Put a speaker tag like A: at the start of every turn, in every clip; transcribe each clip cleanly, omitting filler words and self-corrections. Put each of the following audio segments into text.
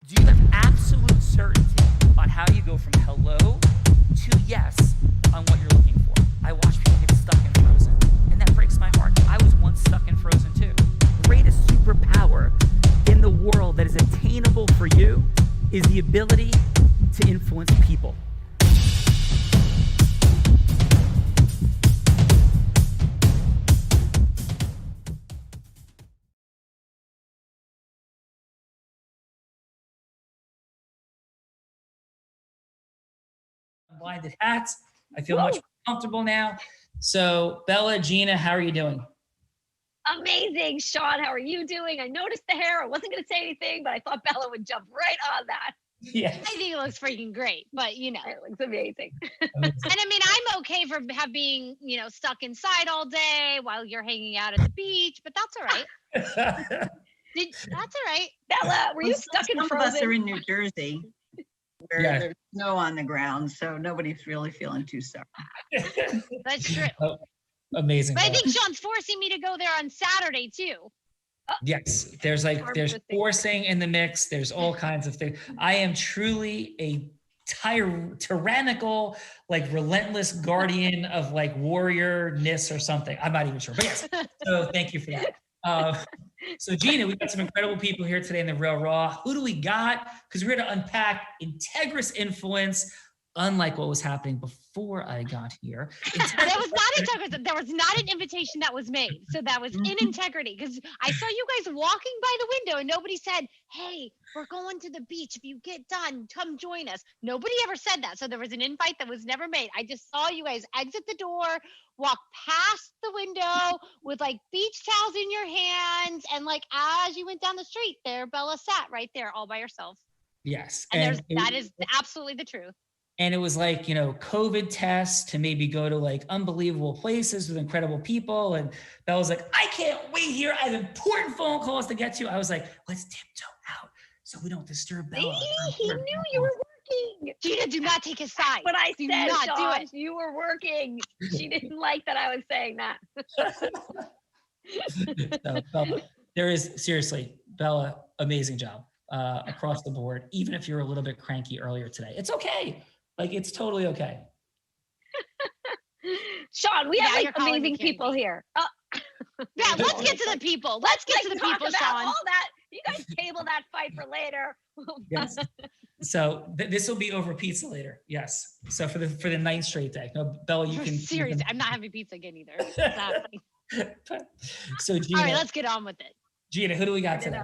A: Do you have absolute certainty on how you go from hello to yes on what you're looking for? I watch people get stuck in Frozen, and that breaks my heart. I was once stuck in Frozen too. Greatest superpower in the world that is attainable for you is the ability to influence people. Blinded hats. I feel much more comfortable now. So Bella, Gina, how are you doing?
B: Amazing. Sean, how are you doing? I noticed the hair. I wasn't going to say anything, but I thought Bella would jump right on that.
A: Yes.
C: I think it looks freaking great, but you know,
B: It looks amazing.
C: and I mean, I'm okay for being, you know, stuck inside all day while you're hanging out at the beach, but that's all right. That's all right.
B: Bella, were you stuck in Frozen?
D: Some of us are in New Jersey where
A: Yeah.
D: there's snow on the ground, so nobody's really feeling too sorry.
C: That's true.
A: Oh, amazing.
C: But I
A: Bella.
C: think Sean's forcing me to go there on Saturday too.
A: Yes, there's forcing in the mix. There's all kinds of things. I am truly a tyrannical, like relentless guardian of like warriorness or something. I'm not even sure, but yes. So thank you for that. So Gina, we've got some incredible people here today in the Real Raw. Who do we got? Because we're going to unpack integrous influence, unlike what was happening before I got here.
C: That was not integrity. There was not an invitation that was made. So that was in integrity, because I saw you guys walking by the window and nobody said, hey, we're going to the beach. If you get done, come join us. Nobody ever said that. So there was an invite that was never made. I just saw you guys exit the door, walk past the window with like beach towels in your hands. And like, as you went down the street there, Bella sat right there all by herself.
A: Yes.
C: And that is absolutely the truth.
A: And it was like, you know, COVID tests to maybe go to like unbelievable places with incredible people. And Belle was like, I can't wait here. I have important phone calls to get to. I was like, let's tiptoe out so we don't disturb Bella.
B: He knew you were working.
C: Gina, do not take his side.
B: What I
C: Do
B: said,
C: not do
B: Sean,
C: it.
B: you were working. She didn't like that I was saying that.
A: So, Bella, there is seriously, Bella, amazing job across the board. Even if you're a little bit cranky earlier today, it's okay. Like, it's totally okay.
B: Sean, we
C: Now
B: have
C: you're
B: like
C: calling me
B: amazing people
C: crazy.
B: here.
C: Yeah, let's get to the people. Let's get to the
B: Talk
C: people,
B: about
C: Sean.
B: all that. You guys table that fight for later.
A: Yes. So this will be over pizza later. Yes. So for the ninth straight day. No, Bella, you can.
C: Seriously, I'm not having pizza again either. It's not happening.
A: So Gina,
C: All right, let's get on with it.
A: Gina, who do we got today?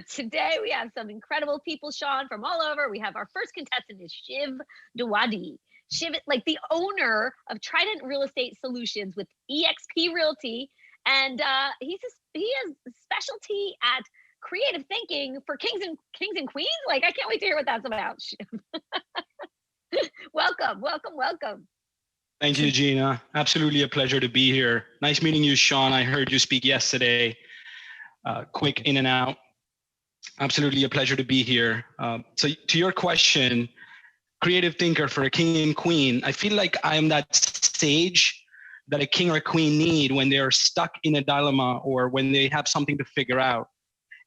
B: Today we have some incredible people, Sean, from all over. We have our first contestant is Shiv Dawadi. Shiv, like the owner of Trident Real Estate Solutions with EXP Realty, and he has a specialty at creative thinking for kings and queens. Like, I can't wait to hear what that's about. Shiv. Welcome.
E: Thank you, Gina. Absolutely a pleasure to be here. Nice meeting you, Sean. I heard you speak yesterday. Quick in and out. Absolutely a pleasure to be here. So to your question, creative thinker for a king and queen, I feel like I am that sage that a king or a queen need when they're stuck in a dilemma or when they have something to figure out.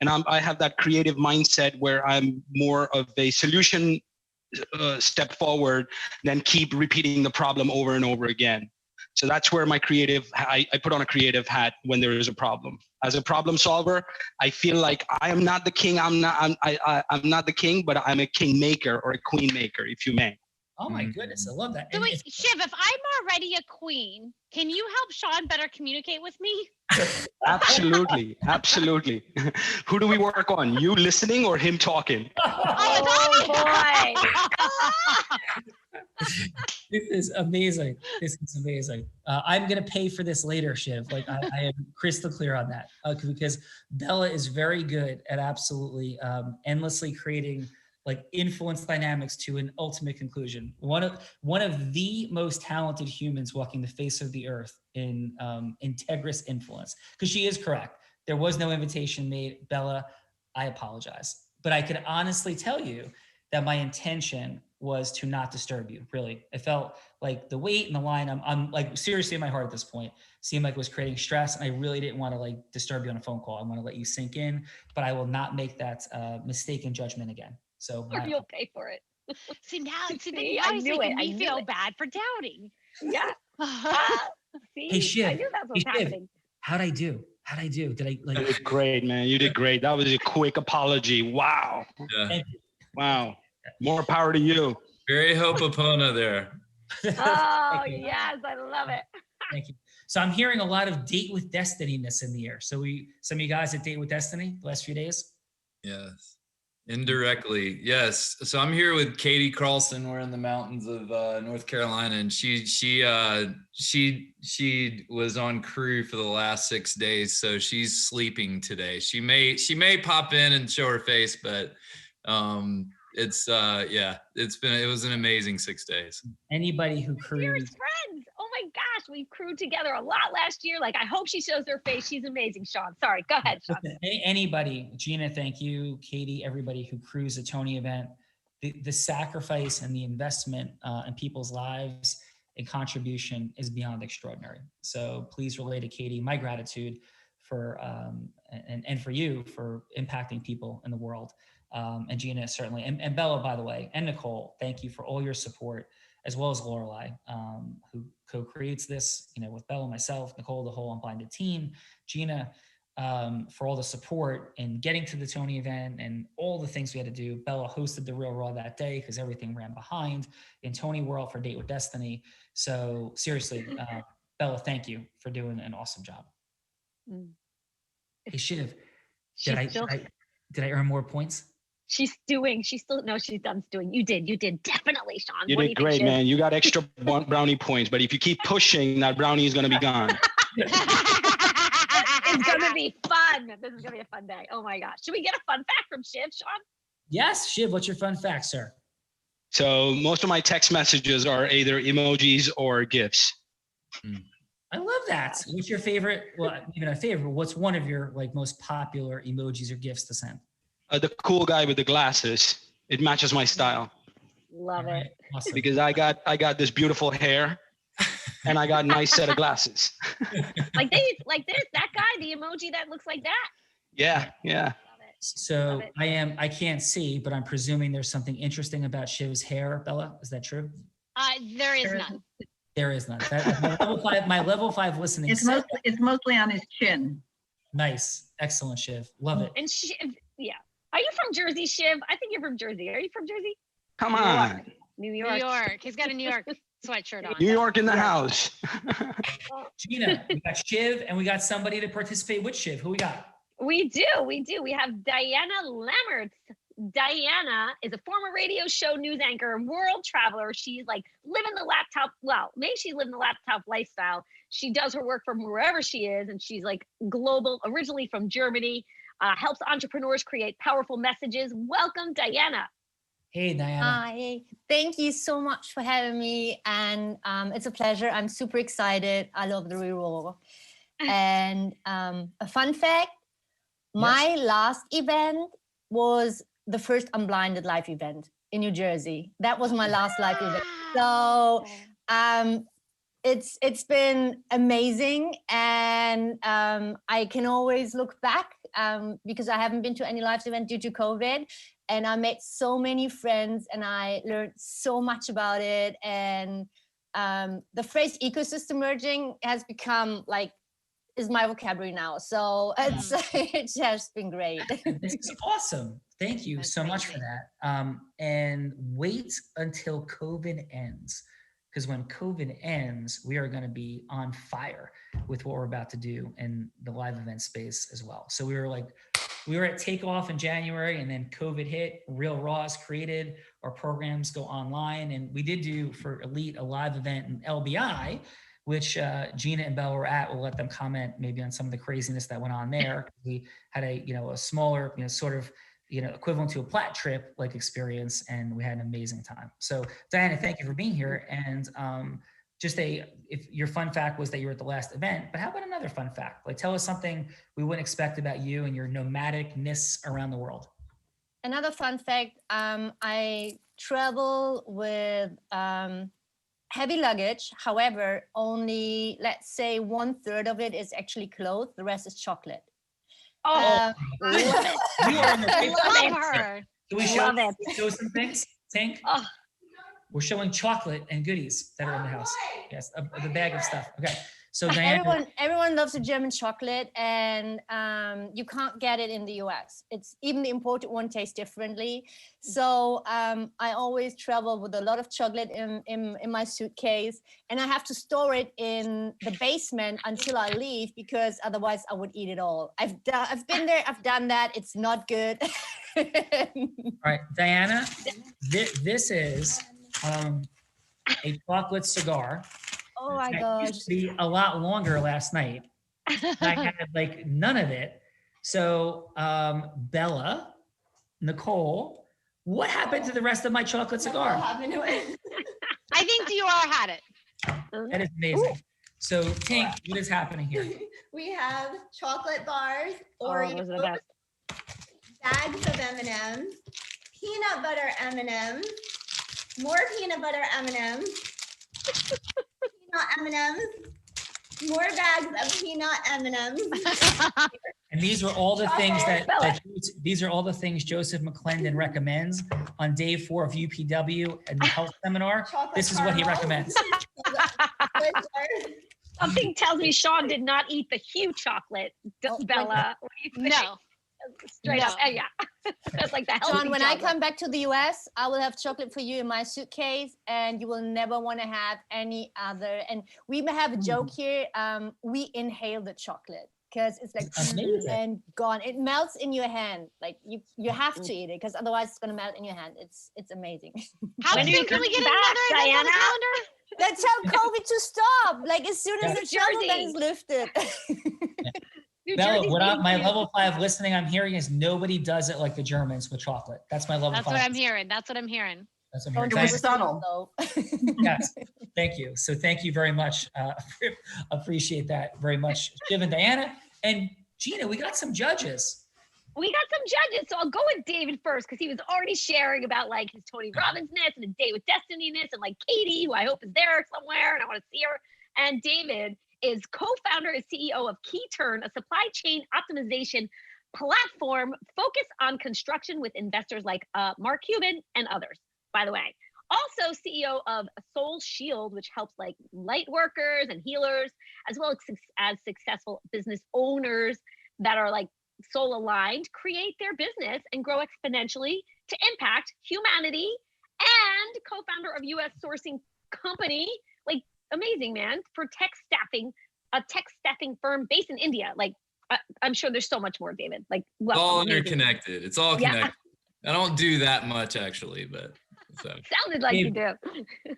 E: And I have that creative mindset where I'm more of a solution step forward than keep repeating the problem over and over again. So that's where my I put on a creative hat when there is a problem. As a problem solver, I feel like I am not the king. I'm not the king, but I'm a king maker or a queen maker, if you may.
A: Oh my goodness, I love that.
C: So
A: And
C: wait, Shiv, if I'm already a queen, can you help Sean better communicate with me?
E: Absolutely. Who do we work on? You listening or him talking?
B: Oh boy.
A: This is amazing. I'm going to pay for this later, Shiv. Like I am crystal clear on that because Bella is very good at absolutely endlessly creating like influence dynamics to an ultimate conclusion. One of the most talented humans walking the face of the earth in integrous influence. Because she is correct. There was no invitation made. Bella, I apologize. But I could honestly tell you that my intention was to not disturb you. Really, it felt like the wait and the line. I'm like seriously in my heart at this point seemed like it was creating stress, and I really didn't want to like disturb you on a phone call. I want to let you sink in, but I will not make that mistaken judgment again. So
B: Or you'll pay for it.
C: See, now he's
B: I
C: making
B: knew it.
C: me feel bad for doubting.
B: Yeah. See,
A: Hey Shiv,
B: I knew that's what's happening.
A: How'd I do? Did I like?
E: You did great, man. You did great. That was a quick apology. Wow.
F: Yeah.
A: Thank you.
E: Wow. More power to you.
F: Very Ho'oponopono there.
B: Oh,
A: you.
B: yes, I love it.
A: Thank you. So I'm hearing a lot of Date with Destiny-ness in the air. So some of you guys at Date with Destiny the last few days?
F: Yes. Indirectly, yes. So I'm here with Katie Carlson. We're in the mountains of North Carolina, and she was on crew for the last 6 days, so she's sleeping today. She may pop in and show her face, but it was an amazing 6 days.
A: Anybody who
B: Dearest
A: cruised.
B: friends. Oh my gosh, we crewed together a lot last year. Like, I hope she shows her face. She's amazing, Sean. Sorry, go ahead, Sean.
A: Anybody, Gina, thank you, Katie, everybody who cruised the Tony event, the sacrifice and the investment in people's lives and contribution is beyond extraordinary. So please relay to Katie my gratitude for and for you for impacting people in the world. And Gina certainly, and Bella, by the way, and Nicole, thank you for all your support, as well as Lorelei, who co-creates this, with Bella, myself, Nicole, the whole Unblinded team, Gina, for all the support in getting to the Tony event and all the things we had to do. Bella hosted the Real Raw that day because everything ran behind in Tony World for Date with Destiny. So seriously, Bella, thank you for doing an awesome job. Hey Shiv, did I earn more points?
B: She's done stewing. You did definitely, Sean.
E: You did great, man. You got extra brownie points, but if you keep pushing, that brownie is going to be gone.
B: It's going to be fun. This is going to be a fun day. Oh my gosh. Should we get a fun fact from Shiv, Sean?
A: Yes, Shiv, what's your fun fact, sir?
E: So most of my text messages are either emojis or GIFs.
A: I love that. What's your favorite? Well, even a favorite. What's one of your most popular emojis or GIFs to send?
E: The cool guy with the glasses. It matches my style.
B: Love it.
A: Awesome.
E: Because I got this beautiful hair, and I got a nice set of glasses.
B: like this, that guy, the emoji that looks like that.
E: Yeah.
B: Love it.
A: So
B: Love it.
A: I can't see, but I'm presuming there's something interesting about Shiv's hair, Bella. Is that true?
C: There is none.
A: There is none. My level 5 listening.
D: It's mostly on his chin.
A: Nice. Excellent, Shiv. Love it.
B: And Shiv, yeah. Are you from Jersey, Shiv? I think you're from Jersey. Are you from Jersey?
E: Come on.
B: New
C: New
B: York.
C: York. He's got a New York sweatshirt on.
E: New York in the house.
A: Gina, we got Shiv and we got somebody to participate with Shiv. Who we got?
B: We do. We have Diana Lambert. Diana is a former radio show news anchor and world traveler. She's like living the laptop. Well, maybe she's living the laptop lifestyle. She does her work from wherever she is, and she's like global, originally from Germany. Helps entrepreneurs create powerful messages. Welcome, Diana.
A: Hey, Diana.
G: Hi, thank you so much for having me. And it's a pleasure. I'm super excited. I love the Real Raw. And a fun fact, my last event was the first Unblinded live event in New Jersey. That was my last live event. So it's been amazing. And I can always look back because I haven't been to any live event due to COVID. And I met so many friends and I learned so much about it. And the phrase ecosystem merging has become is my vocabulary now. So it has been great.
A: This is awesome. Thank you so much for that. And wait until COVID ends, because when COVID ends, we are going to be on fire with what we're about to do in the live event space as well. So we were at takeoff in January, and then COVID hit. Real Raw is created. Our programs go online, and we did do for Elite a live event in LBI, which Gina and Bella were at. We'll let them comment maybe on some of the craziness that went on there. We had a smaller, sort of, equivalent to a Platt trip like experience, and we had an amazing time. So Diana, thank you for being here. And if your fun fact was that you were at the last event, but how about another fun fact? Tell us something we wouldn't expect about you and your nomadicness around the world.
G: another fun fact, I travel with heavy luggage. However, only, let's say, 1/3 of it is actually clothes. The rest is chocolate.
B: Oh, love it.
A: You are in the right
C: Love
A: place.
C: her.
A: Can we
B: Love it.
A: show some things, Tank?
B: Oh,
A: We're showing chocolate and goodies that are in the house. Yes, the bag of stuff. Okay, so Diana,
G: Everyone loves a German chocolate, and you can't get it in the US. It's even the imported one tastes differently. So I always travel with a lot of chocolate in my suitcase, and I have to store it in the basement until I leave, because otherwise I would eat it all. I've been there, I've done that. It's not good.
A: all right, Diana, this is a chocolate cigar.
G: Oh my
A: That
G: gosh.
A: used to be a lot longer last night. I had like none of it. So Bella, Nicole, what happened to the rest of my chocolate cigar?
C: I think Dior had it.
A: That is amazing. So Tink, what is happening here?
H: We have chocolate bars,
B: oh, those are the best.
H: bags of M&Ms, peanut butter M&Ms, more peanut butter M&Ms, peanut M&Ms, more bags of peanut M&Ms.
A: And these are all the things that
B: Bella.
A: these are all the things Joseph McClendon recommends on day 4 of UPW and the health seminar.
H: Chocolate
A: This is what he
H: caramel.
A: recommends.
B: Something tells me Sean did not eat the Hue chocolate, Bella. What do you think?
C: No.
B: Straight
C: No.
B: up. Yeah. That's like the healthy
G: John, when I
B: chocolate.
G: come back to the US, I will have chocolate for you in my suitcase, and you will never want to have any other. And we may have a joke here. We inhale the chocolate because it's like
A: Amazing.
G: and gone. It melts in your hand. Like you have to eat it, because otherwise it's gonna melt in your hand. It's amazing.
C: How
B: When are
C: soon
B: you
C: can we get
B: coming back,
C: another event on the
B: Diana?
C: calendar?
G: Let's tell COVID to stop. Like as soon as
A: Yeah.
G: the travel ban
B: Jersey.
G: is lifted.
B: New
A: Bella,
B: Jersey's
A: what
B: being
A: my
B: cute.
A: level 5 listening I'm hearing is nobody does it like the Germans with chocolate. That's my level
C: That's
A: 5.
C: what I'm hearing. That's what I'm hearing.
A: That's what I'm
D: It
A: hearing.
D: was
A: Thank-
D: subtle.
G: So.
A: Yes, thank you. So thank you very much. Appreciate that very much, Shiv and Diana. And Gina, we got some judges.
B: We got some judges, so I'll go with David first because he was already sharing about like his Tony Robbins-ness and his Date with Destiny-ness, and like Katie, who I hope is there somewhere, and I want to see her. And David is co-founder and CEO of KeyTurn, a supply chain optimization platform focused on construction with investors like Mark Cuban and others, by the way. Also CEO of Soul Shield, which helps like light workers and healers, as well as successful business owners that are like soul aligned, create their business and grow exponentially to impact humanity, and co-founder of US sourcing company, like amazing, man, for a tech staffing firm based in India. Like I'm sure there's so much more, David. Like
F: It's all
B: amazing.
F: interconnected. It's all
B: Yeah.
F: connected. I don't do that much actually, but so.
B: Sounded like you do.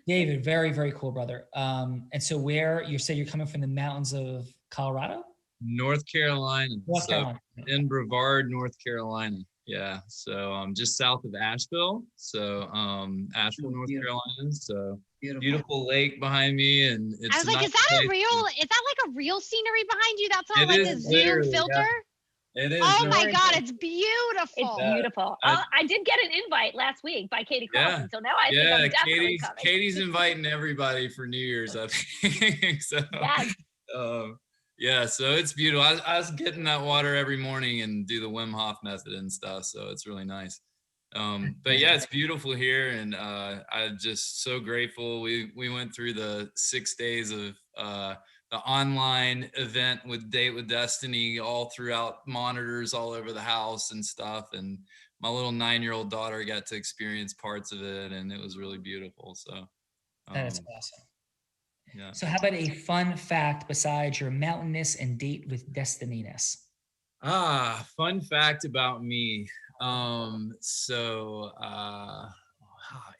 A: David, very, very cool, brother. And so where you say you're coming from the mountains of Colorado?
F: North Carolina.
A: North
F: So,
A: Carolina.
F: in Brevard, North Carolina. Yeah. So just south of Asheville. So Asheville, North
D: Beautiful.
F: Carolina. So
D: Beautiful.
F: beautiful lake behind me, and it's
C: I was like,
F: nice
C: is that
F: place.
C: a real? Is that like a real scenery behind you? That's not
F: It
C: like
F: is
C: a Zoom
F: literally, yeah.
C: filter.
F: It is.
C: Oh
F: no,
C: my
B: gorgeous.
C: God, it's beautiful.
B: It's
F: Yeah.
B: beautiful.
F: I-
B: I did get an invite last week by Katie
F: Yeah.
B: Carlson, so now I think
F: Yeah,
B: I'm definitely
F: Katie's
B: coming.
F: inviting everybody for New Year's, I think. So
B: Yes.
F: yeah, so it's beautiful. I was getting that water every morning and do the Wim Hof method and stuff, so it's really nice. But yeah, it's beautiful here, and I'm just so grateful. We went through the 6 days of the online event with Date with Destiny, all throughout monitors all over the house and stuff, and my little 9-year-old daughter got to experience parts of it, and it was really beautiful. So
A: That is awesome.
F: yeah.
A: So how about a fun fact besides your mountainous and Date with Destiny-ness?
F: Fun fact about me.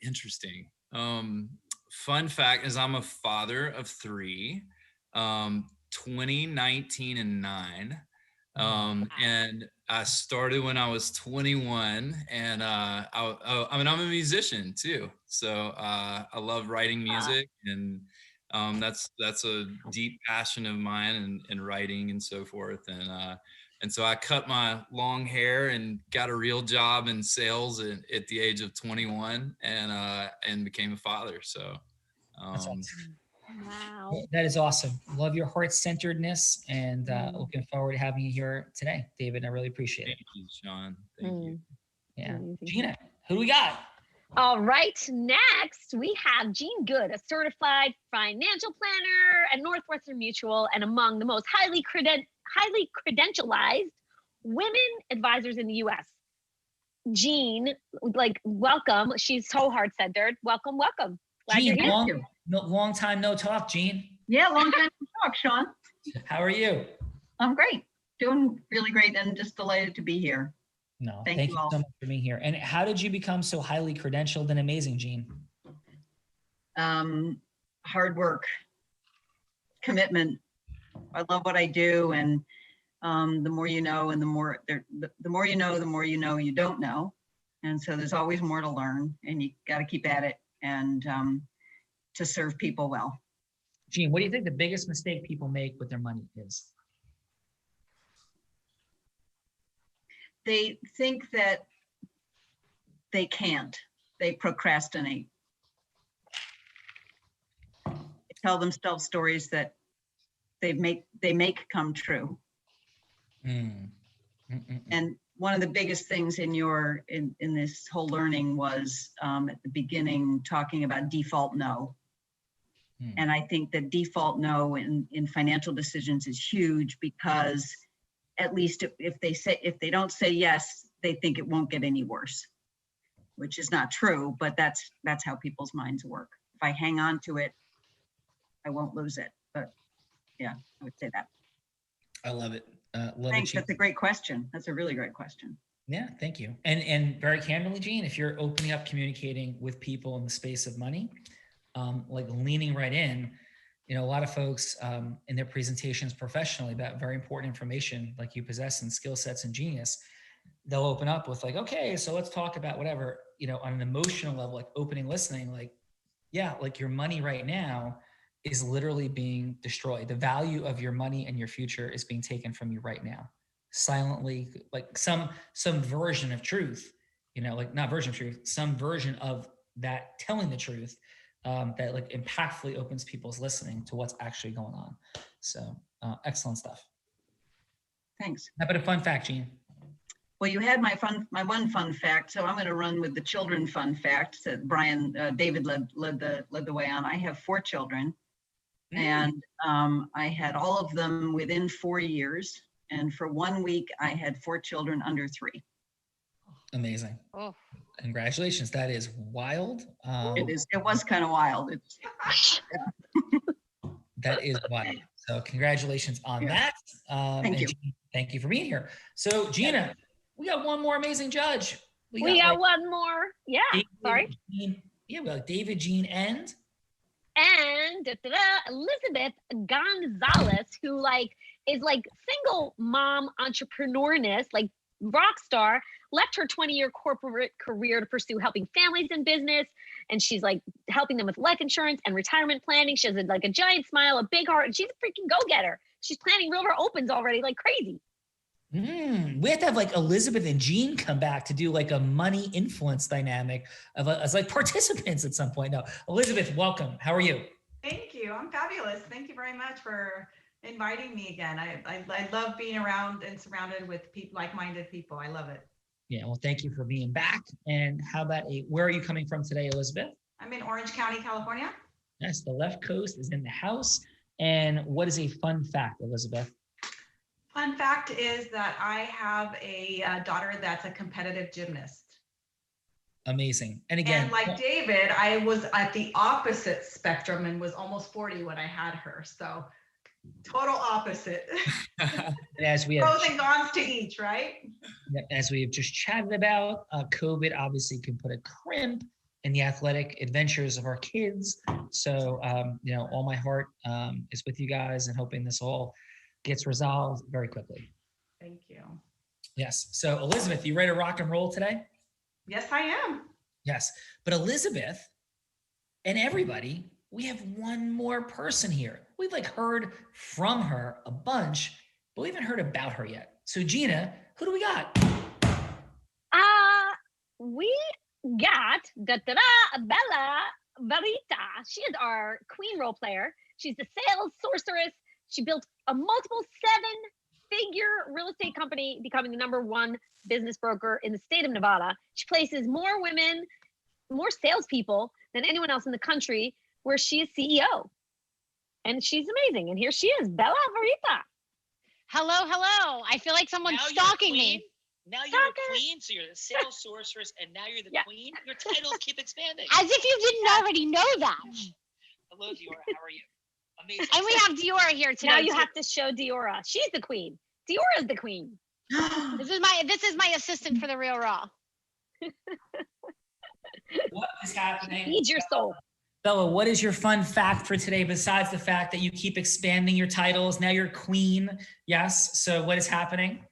F: Interesting. Fun fact is I'm a father of 3, 20, 19, and 9. And I started when I was 21, and I mean, I'm a musician too. So I love writing music, and that's a deep passion of mine, and writing and so forth. And so I cut my long hair and got a real job in sales at the age of 21 and became a father. So
A: That's awesome.
B: Wow.
A: That is awesome. Love your heart-centeredness, and looking forward to having you here today, David. I really appreciate it.
F: thank you, Sean. Thank you.
A: Yeah.
B: Amazing.
A: Gina, who do we got?
B: All right, next we have Jean Good, a certified financial planner at Northwestern Mutual and among the most highly credentialized women advisors in the U.S. Jean, like, welcome. She's so heart-centered. Welcome, welcome. Glad
A: Jean,
B: you're here.
A: long time no talk, Jean.
D: Yeah, long time to talk, Sean.
A: How are you?
D: I'm great. Doing really great and just delighted to be here.
A: No,
D: Thank
A: thank
D: you
A: you
D: all.
A: so much for being here. And how did you become so highly credentialed and amazing, Jean?
D: Hard work, commitment. I love what I do, and the more you know, and the more you know, the more you know you don't know, and so there's always more to learn, and you got to keep at it, and to serve people well.
A: Jean, what do you think the biggest mistake people make with their money is?
D: They think that they can't. They procrastinate. They tell themselves stories that they make come true. And one of the biggest things in this whole learning was at the beginning talking about default no. And I think that default no in financial decisions is huge, because at least if they don't say yes, they think it won't get any worse, which is not true, but that's how people's minds work. If I hang on to it, I won't lose it. But yeah, I would say that.
A: I love it.
D: Thanks. That's a great question. That's a really great question.
A: Yeah, thank you. And very candidly, Jean, if you're opening up, communicating with people in the space of money, like leaning right in, a lot of folks in their presentations professionally about very important information like you possess and skill sets and genius, they'll open up with like, okay, so let's talk about whatever, on an emotional level, like opening, listening, like, yeah, like your money right now is literally being destroyed. The value of your money and your future is being taken from you right now, silently, like some version of truth, like not version of truth, some version of that telling the truth that like impactfully opens people's listening to what's actually going on. So excellent stuff.
D: Thanks.
A: How about a fun fact, Jean?
D: Well, you had my one fun fact, so I'm going to run with the children fun fact that David led the way on. I have 4 children, and I had all of them within 4 years. And for 1 week, I had 4 children under 3.
A: Amazing.
C: Oh.
A: Congratulations. That is wild.
D: It was kind of wild.
A: That is wild. So congratulations on that.
D: Thank you.
A: Jean, thank you for being here. So Gina, we got one more amazing judge.
B: We got one more. Yeah.
A: David,
B: Sorry.
A: Jean, we got David, Jean, and
B: Elizabeth Gonzalez, who is single mom entrepreneurness, like rock star, left her 20-year corporate career to pursue helping families in business. And she's helping them with life insurance and retirement planning. She has a giant smile, a big heart, and she's a freaking go-getter. She's planning Real Raw Opens already like crazy.
A: We have to have Elizabeth and Jean come back to do a money influence dynamic of as participants at some point. Now, Elizabeth, welcome. How are you?
I: Thank you. I'm fabulous. Thank you very much for inviting me again. I love being around and surrounded with like-minded people. I love it.
A: Yeah, well, thank you for being back. And how about where are you coming from today, Elizabeth?
I: I'm in Orange County, California.
A: Yes, the left coast is in the house. And what is a fun fact, Elizabeth?
I: Fun fact is that I have a daughter that's a competitive gymnast.
A: Amazing. And again,
I: and like David, I was at the opposite spectrum and was almost 40 when I had her. So total opposite.
A: as we have
I: pros and cons to each, right?
A: As we have just chatted about, COVID obviously can put a crimp in the athletic adventures of our kids. So, all my heart is with you guys and hoping this all gets resolved very quickly.
I: Thank you.
A: Yes. So Elizabeth, you ready to rock and roll today?
I: Yes, I am.
A: Yes. But Elizabeth and everybody, we have one more person here. We've heard from her a bunch, but we haven't heard about her yet. So Gina, who do we got?
B: We got Bella Verita. She is our queen role player. She's the sales sorceress. She built a multiple 7-figure real estate company, becoming the #1 business broker in the state of Nevada. She places more women, more salespeople than anyone else in the country, where she is CEO. And she's amazing. And here she is, Bella Verita.
C: Hello, hello. I feel like someone's
J: Now
C: stalking me.
J: Now you're a queen, so you're the sales sorceress, and now you're the queen. Your titles keep expanding.
C: As if you didn't already know that.
J: Hello, Diora. How are you? Amazing.
C: And we have Diora here today.
B: Now you have to show Diora. She's the queen. Diora's the queen.
C: This is my assistant for the Real Raw.
A: What is happening?
B: Feed your soul.
A: Bella, what is your fun fact for today besides the fact that you keep expanding your titles? Now you're queen. Yes. So what is happening?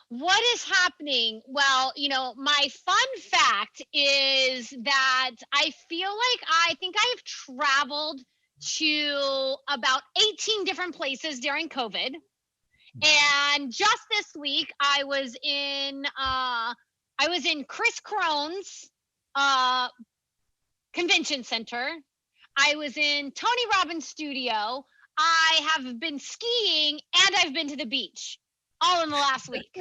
C: What is happening? Well, my fun fact is that I feel like I think I have traveled to about 18 different places during COVID. And just this week, I was in Chris Crohn's convention center. I was in Tony Robbins' studio. I have been skiing, and I've been to the beach, all in the last week.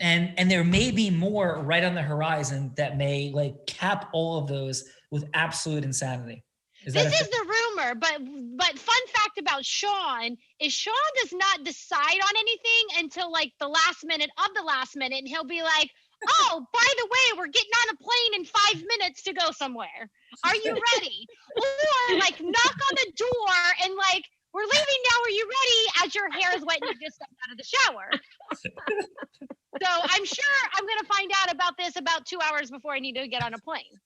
A: And there may be more right on the horizon that may cap all of those with absolute insanity.
C: This is the rumor, but fun fact about Sean is Sean does not decide on anything until the last minute of the last minute, and he'll be like, "Oh, by the way, we're getting on a plane in 5 minutes to go somewhere. Are you ready?" Or knock on the door and "We're leaving now. Are you ready?" As your hair is wet and you just stepped out of the shower. So I'm sure I'm going to find out about this about 2 hours before I need to get on a plane.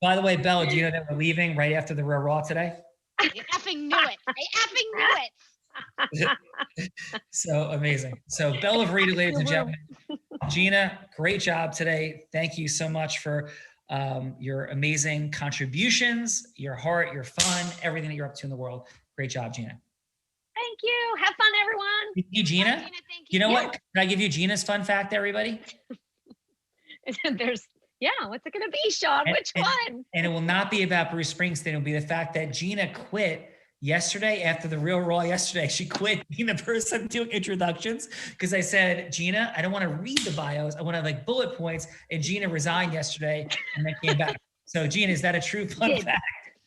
A: By the way, Bella, do you know that we're leaving right after the Real Raw today?
C: I effing knew it. I effing knew it.
A: So amazing. So Bella Verita, ladies and gentlemen. Gina, great job today. Thank you so much for your amazing contributions, your heart, your fun, everything that you're up to in the world. Great job, Gina.
B: Thank you. Have fun, everyone.
A: Thank you, Gina.
C: Bye, Gina, thank
A: You know what? Can I give you Gina's fun fact, everybody?
B: What's it going to be, Sean? Which one?
A: And it will not be about Bruce Springsteen. It'll be the fact that Gina quit yesterday after the Real Raw yesterday. She quit being the person doing introductions because I said, Gina, I don't want to read the bios. I want to bullet points. And Gina resigned yesterday and then came back. So Gina, is that a true fun fact?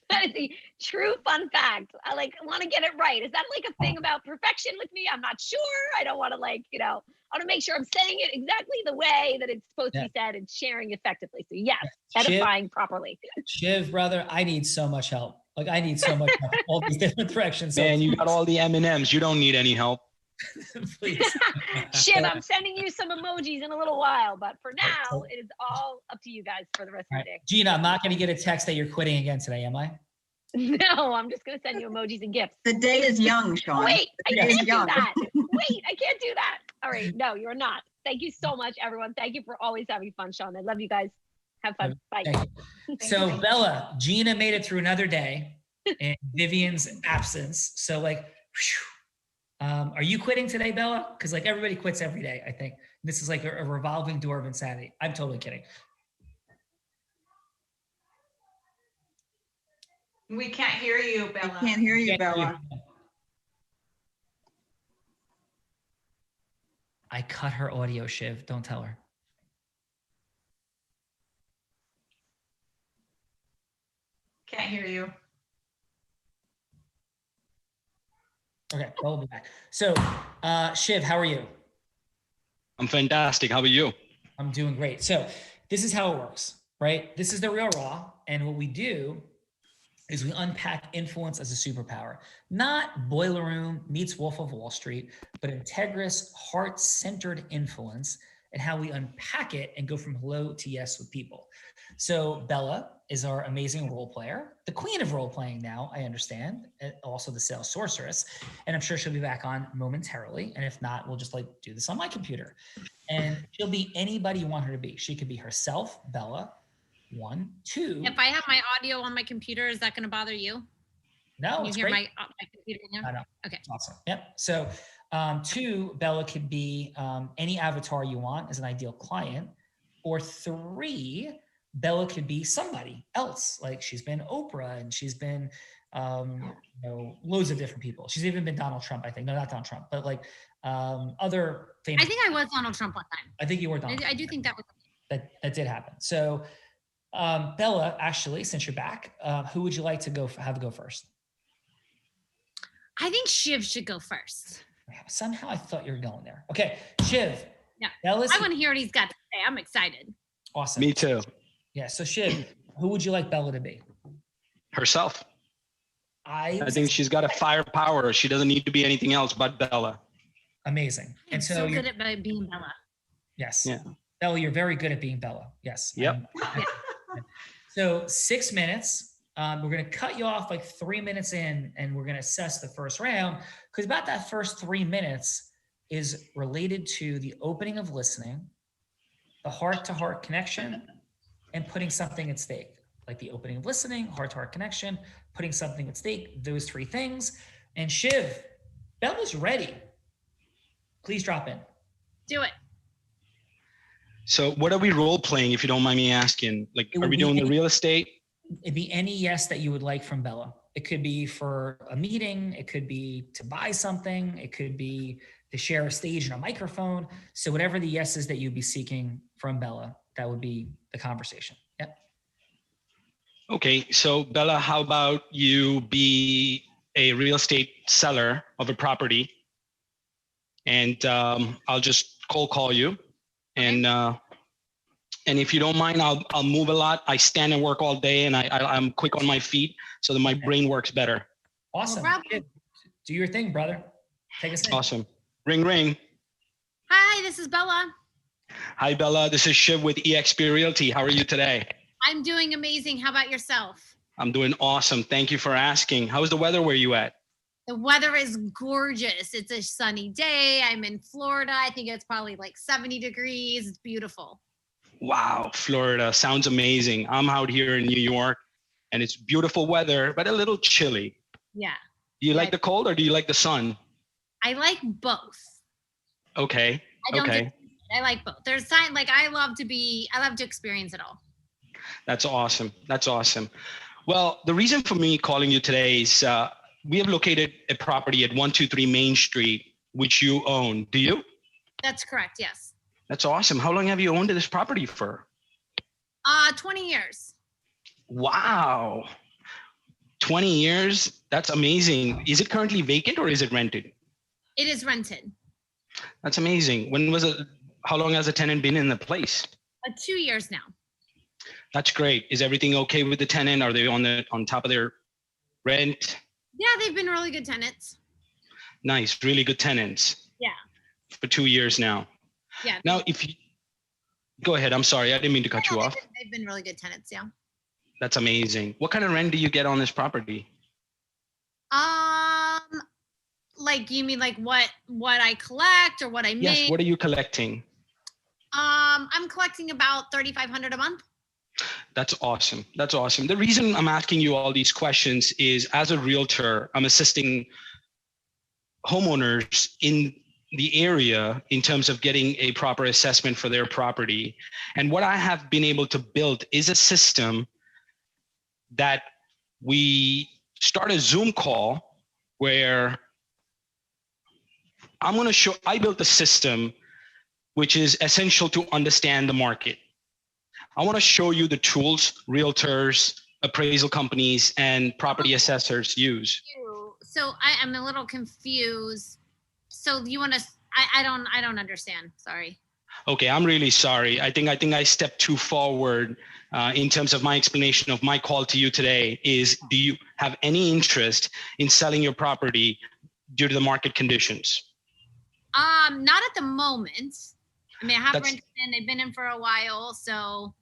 B: That is a true fun fact. I want to get it right. Is that a thing about perfection with me? I'm not sure. I don't want to I want to make sure I'm saying it exactly the way that it's supposed to be said and sharing effectively. So yes, edifying properly.
A: Shiv, brother, I need so much help. I need so much help. All these different directions.
E: Man, you got all the M&Ms. You don't need any help.
A: Please.
B: Shiv, I'm sending you some emojis in a little while, but for now, it is all up to you guys for the rest of the day.
A: Gina, I'm not going to get a text that you're quitting again today, am I?
B: No, I'm just going to send you emojis and gifts.
D: The day is young, Sean.
B: Wait, I
D: The day is
B: can't do
D: young.
B: that. Wait, I can't do that. All right, no, you're not. Thank you so much, everyone. Thank you for always having fun, Sean. I love you guys. Have fun. Bye.
A: Thank you. So Bella, Gina made it through another day in Vivian's absence. So whew, are you quitting today, Bella? Because everybody quits every day, I think. This is a revolving door of insanity. I'm totally kidding.
I: We can't hear you,
D: I
I: Bella.
D: can't hear you, Bella.
A: I cut her audio, Shiv. Don't tell her.
I: Can't hear you.
A: Okay, we'll be back. So, Shiv, how are you?
E: I'm fantastic. How about you?
A: I'm doing great. So this is how it works, right? This is the Real Raw. And what we do is we unpack influence as a superpower, not Boiler Room meets Wolf of Wall Street, but integrous, heart-centered influence and how we unpack it and go from hello to yes with people. So Bella is our amazing role player, the queen of role playing now, I understand, and also the sales sorceress. And I'm sure she'll be back on momentarily. And if not, we'll just do this on my computer. And she'll be anybody you want her to be. She could be herself, Bella, 1, 2.
K: If I have my audio on my computer, is that going to bother you?
A: No,
C: Can you
A: it's
C: hear
A: great.
C: my computer now?
A: I know.
C: Okay.
A: Awesome. Yep. So 2, Bella could be any avatar you want as an ideal client. Or 3, Bella could be somebody else. Like she's been Oprah and she's been, loads of different people. She's even been Donald Trump, I think. No, not Donald Trump, but like other famous.
C: I think I was Donald Trump one time.
A: I think you were Donald Trump.
C: I do think that was.
A: That did happen. So Bella, actually, since you're back, who would you like to have go first?
C: I think Shiv should go first.
A: Somehow I thought you were going there. Okay, Shiv.
C: Yeah.
A: Bella's
C: I want to hear what he's got to say. I'm excited.
A: awesome.
E: Me too.
A: Yeah. So Shiv, who would you like Bella to be?
E: Herself.
A: I
E: think she's got a firepower. She doesn't need to be anything else but Bella.
A: Amazing.
C: I'm
A: And
C: so good at being Bella.
A: Yes.
E: Yeah.
A: Bella, you're very good at being Bella. Yes.
E: Yep.
A: So 6 minutes. We're going to cut you off like 3 minutes in, and we're going to assess the first round, because about that first 3 minutes is related to the opening of listening, the heart-to-heart connection, and putting something at stake. Like the opening of listening, heart-to-heart connection, putting something at stake, those 3 things. And Shiv, Bella's ready. Please drop in.
C: Do it.
E: So what are we role playing, if you don't mind me asking? Like,
A: It
E: are
A: would
E: we
A: be
E: doing the
A: any-
E: real estate?
A: It'd be any yes that you would like from Bella. It could be for a meeting. It could be to buy something. It could be to share a stage and a microphone. So whatever the yes is that you'd be seeking from Bella, that would be the conversation. Yep.
E: Okay, so Bella, how about you be a real estate seller of a property, and I'll just cold call you, and if you don't mind, I'll move a lot. I stand and work all day, and I'm quick on my feet, so that my brain works better.
A: Awesome. Good. Do your thing, brother. Take us in.
E: Awesome. Ring, ring.
C: Hi, this is Bella.
E: Hi, Bella. This is Shiv with eXp Realty. How are you today?
C: I'm doing amazing. How about yourself?
E: I'm doing awesome. Thank you for asking. How's the weather where you at?
C: The weather is gorgeous. It's a sunny day. I'm in Florida. I think it's probably like 70 degrees. It's beautiful.
E: Wow, Florida sounds amazing. I'm out here in New York, and it's beautiful weather, but a little chilly.
C: Yeah.
E: Do you like the cold or do you like the sun?
C: I like both.
E: Okay.
C: I like both. There's time, like I love to experience it all.
E: That's awesome. That's awesome. Well, the reason for me calling you today is we have located a property at 123 Main Street, which you own. Do you?
C: That's correct. Yes.
E: That's awesome. How long have you owned this property for?
C: 20 years.
E: Wow. 20 years. That's amazing. Is it currently vacant or is it rented?
C: It is rented.
E: That's amazing. How long has the tenant been in the place?
C: 2 years now.
E: That's great. Is everything okay with the tenant? Are they on top of their rent?
C: Yeah, they've been really good tenants.
E: Nice. Really good tenants.
C: Yeah.
E: For 2 years now.
C: Yeah.
E: Now, go ahead. I'm sorry. I didn't mean to cut you off.
C: They've been really good tenants. Yeah.
E: That's amazing. What kind of rent do you get on this property?
C: Like you mean like what I collect or what I make?
E: Yes. What are you collecting?
C: I'm collecting about $3,500 a month.
E: That's awesome. That's awesome. The reason I'm asking you all these questions is, as a realtor, I'm assisting homeowners in the area in terms of getting a proper assessment for their property. And what I have been able to build is a system that we start a Zoom call where I built a system which is essential to understand the market. I want to show you the tools realtors, appraisal companies, and property assessors use.
C: So I'm a little confused. So you want to? I don't understand. Sorry.
E: Okay, I'm really sorry. I think I stepped too forward in terms of my explanation of my call to you today. Do you have any interest in selling your property due to the market conditions?
C: Not at the moment. I mean, I have rented in. They've been in for a while, so.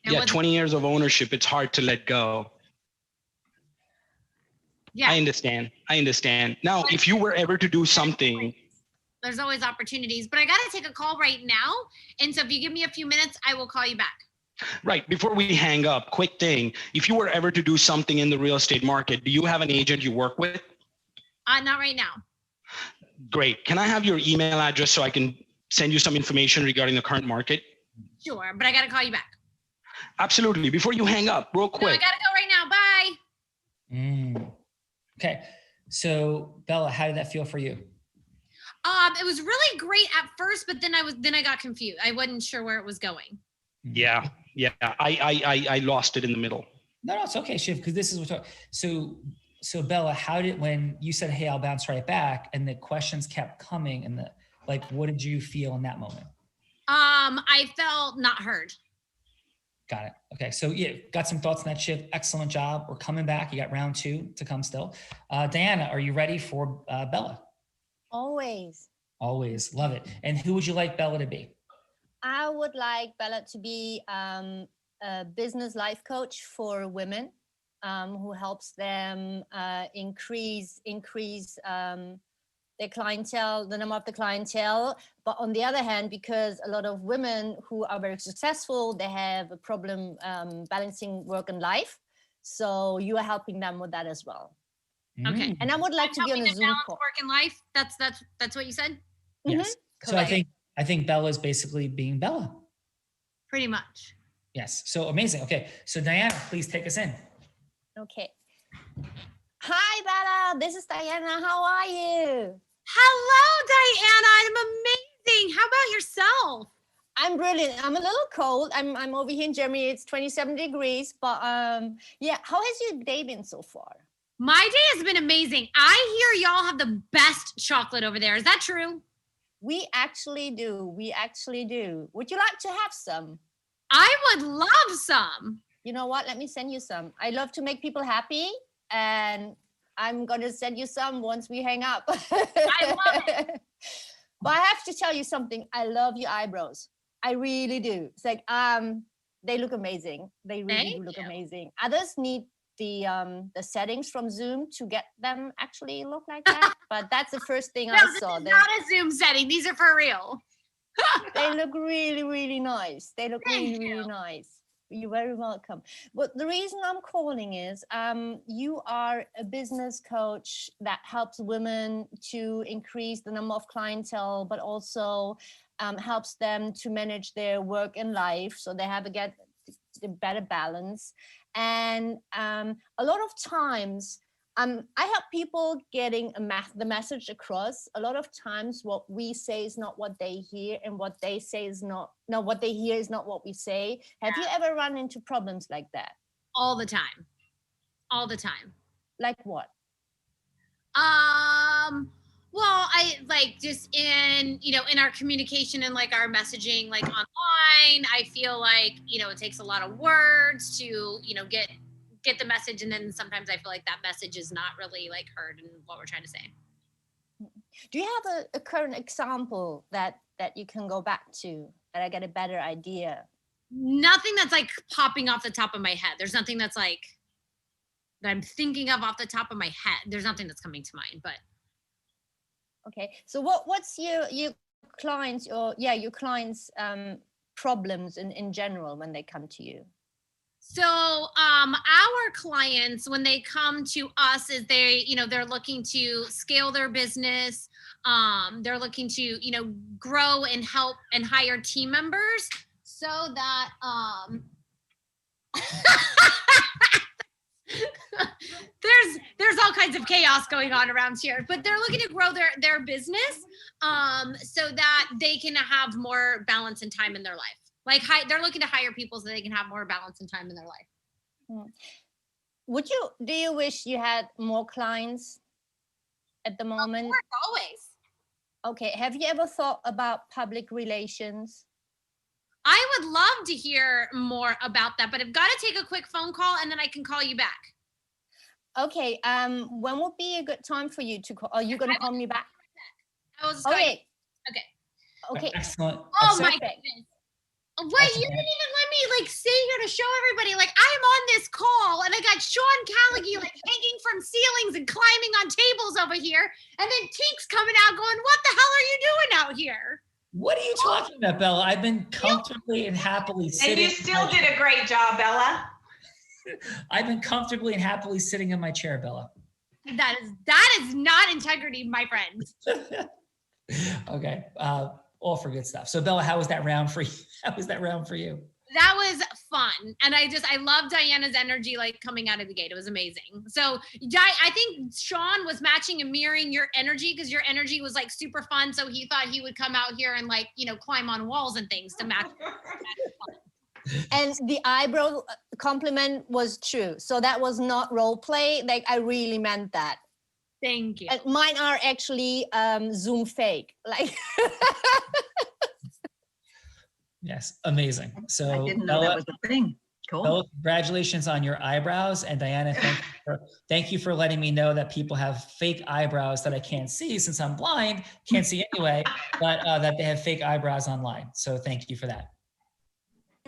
E: Yeah, 20 years of ownership. It's hard to let go.
C: Yeah.
E: I understand. Now, if you were ever to do something.
C: There's always opportunities, but I got to take a call right now. And so if you give me a few minutes, I will call you back.
E: Right. Before we hang up, quick thing. If you were ever to do something in the real estate market, do you have an agent you work with?
K: Not right now.
E: Great. Can I have your email address so I can send you some information regarding the current market?
K: Sure, but I got to call you back.
E: Absolutely. Before you hang up, real quick.
K: No, I got to go right now. Bye.
A: Okay. So Bella, how did that feel for you?
K: It was really great at first, but then I got confused. I wasn't sure where it was going.
E: Yeah. I lost it in the middle.
A: No, it's okay, Shiv, because this is what. So Bella, how did, when you said, "Hey, I'll bounce right back," and the questions kept coming, and what did you feel in that moment?
K: I felt not heard.
A: Got it. Okay. So yeah, got some thoughts on that, Shiv. Excellent job. We're coming back. You got round 2 to come still. Diana, are you ready for Bella?
G: Always.
A: Always. Love it. And who would you like Bella to be?
G: I would like Bella to be a business life coach for women who helps them increase their clientele, the number of the clientele. But on the other hand, because a lot of women who are very successful, they have a problem balancing work and life. So you are helping them with that as well.
K: Okay.
G: And I would like to be on a Zoom call.
K: Work and life. That's what you said?
A: Yes. So I think Bella is basically being Bella.
K: Pretty much.
A: Yes. So amazing. Okay. So Diana, please take us in.
G: Okay. Hi, Bella. This is Diana. How are you?
K: Hello, Diana. I'm amazing. How about yourself?
G: I'm brilliant. I'm a little cold. I'm over here in Germany. It's 27 degrees. But yeah, how has your day been so far?
K: My day has been amazing. I hear y'all have the best chocolate over there. Is that true?
G: We actually do. Would you like to have some?
K: I would love some.
G: You know what? Let me send you some. I love to make people happy. And I'm going to send you some once we hang up.
K: I love it.
G: But I have to tell you something. I love your eyebrows. I really do. It's like, they look amazing. They really do look amazing. Others need the settings from Zoom to get them actually look like that. But that's the first thing I saw.
K: This is not a Zoom setting. These are for real.
G: They look really, really nice. They look really nice. You're very welcome. But the reason I'm calling is you are a business coach that helps women to increase the number of clientele, but also helps them to manage their work and life so they have a better balance. And a lot of times, I help people getting the message across. A lot of times what we say is not what they hear, and what they say is what they hear is not what we say. Have you ever run into problems like that?
K: All the time. All the time.
G: Like what?
K: Well, I just in our communication and our messaging, online, I feel like, it takes a lot of words to, get the message. And then sometimes I feel like that message is not really heard in what we're trying to say.
G: Do you have a current example that you can go back to that I get a better idea?
K: Nothing that's popping off the top of my head. There's nothing that's that I'm thinking of off the top of my head. There's nothing that's coming to mind, but.
G: Okay. So what's your clients problems in general when they come to you?
K: So our clients, when they come to us, is they're looking to scale their business. They're looking to, grow and help and hire team members so that there's all kinds of chaos going on around here, but they're looking to grow their business so that they can have more balance and time in their life. They're looking to hire people so they can have more balance and time in their life.
G: Do you wish you had more clients at the moment?
K: Of course, always.
G: Okay. Have you ever thought about public relations?
K: I would love to hear more about that, but I've got to take a quick phone call and then I can call you back.
G: Okay. When would be a good time for you to call? Are you going to call me back?
K: I was okay.
G: Okay.
A: Excellent.
K: Oh my goodness. Wait, you didn't even let me stay here to show everybody. I'm on this call and I got Sean Callaghy hanging from ceilings and climbing on tables over here. And then Tink's coming out going, what the hell are you doing out here?
A: What are you talking about, Bella? I've been comfortably and happily
I: And
A: sitting.
I: you still did a great job, Bella.
A: I've been comfortably and happily sitting in my chair, Bella.
K: That is not integrity, my friend.
A: Okay, all for good stuff. So Bella, how was that round for you? How was that round for you?
K: That was fun. And I love Diana's energy, like coming out of the gate. It was amazing. So I think Sean was matching and mirroring your energy because your energy was like super fun. So he thought he would come out here and like, climb on walls and things to match.
G: And the eyebrow compliment was true. So that was not role play. Like I really meant that.
K: Thank you.
G: Mine are actually Zoom fake. Like
A: Yes, amazing. So
D: I didn't know
A: Bella,
D: that was a thing. Cool.
A: Bella, congratulations on your eyebrows. And Diana, thank you for letting me know that people have fake eyebrows that I can't see since I'm blind, can't see anyway, but that they have fake eyebrows online. So thank you for that.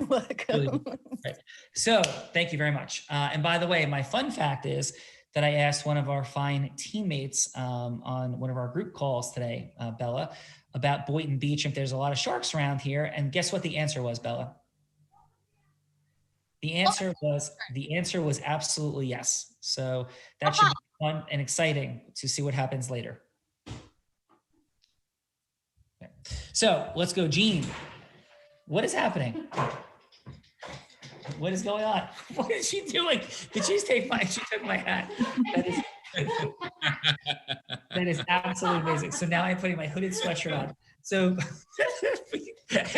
G: welcome.
A: Really great. So thank you very much. And by the way, my fun fact is that I asked one of our fine teammates on one of our group calls today, Bella, about Boynton Beach, if there's a lot of sharks around here. And guess what the answer was, Bella? The answer was absolutely yes. So that should be fun and exciting to see what happens later. Okay. So let's go, Jean. What is happening? What is going on? What is she doing? Did she take she took my hat? That is absolutely amazing. So now I'm putting my hooded sweatshirt on. So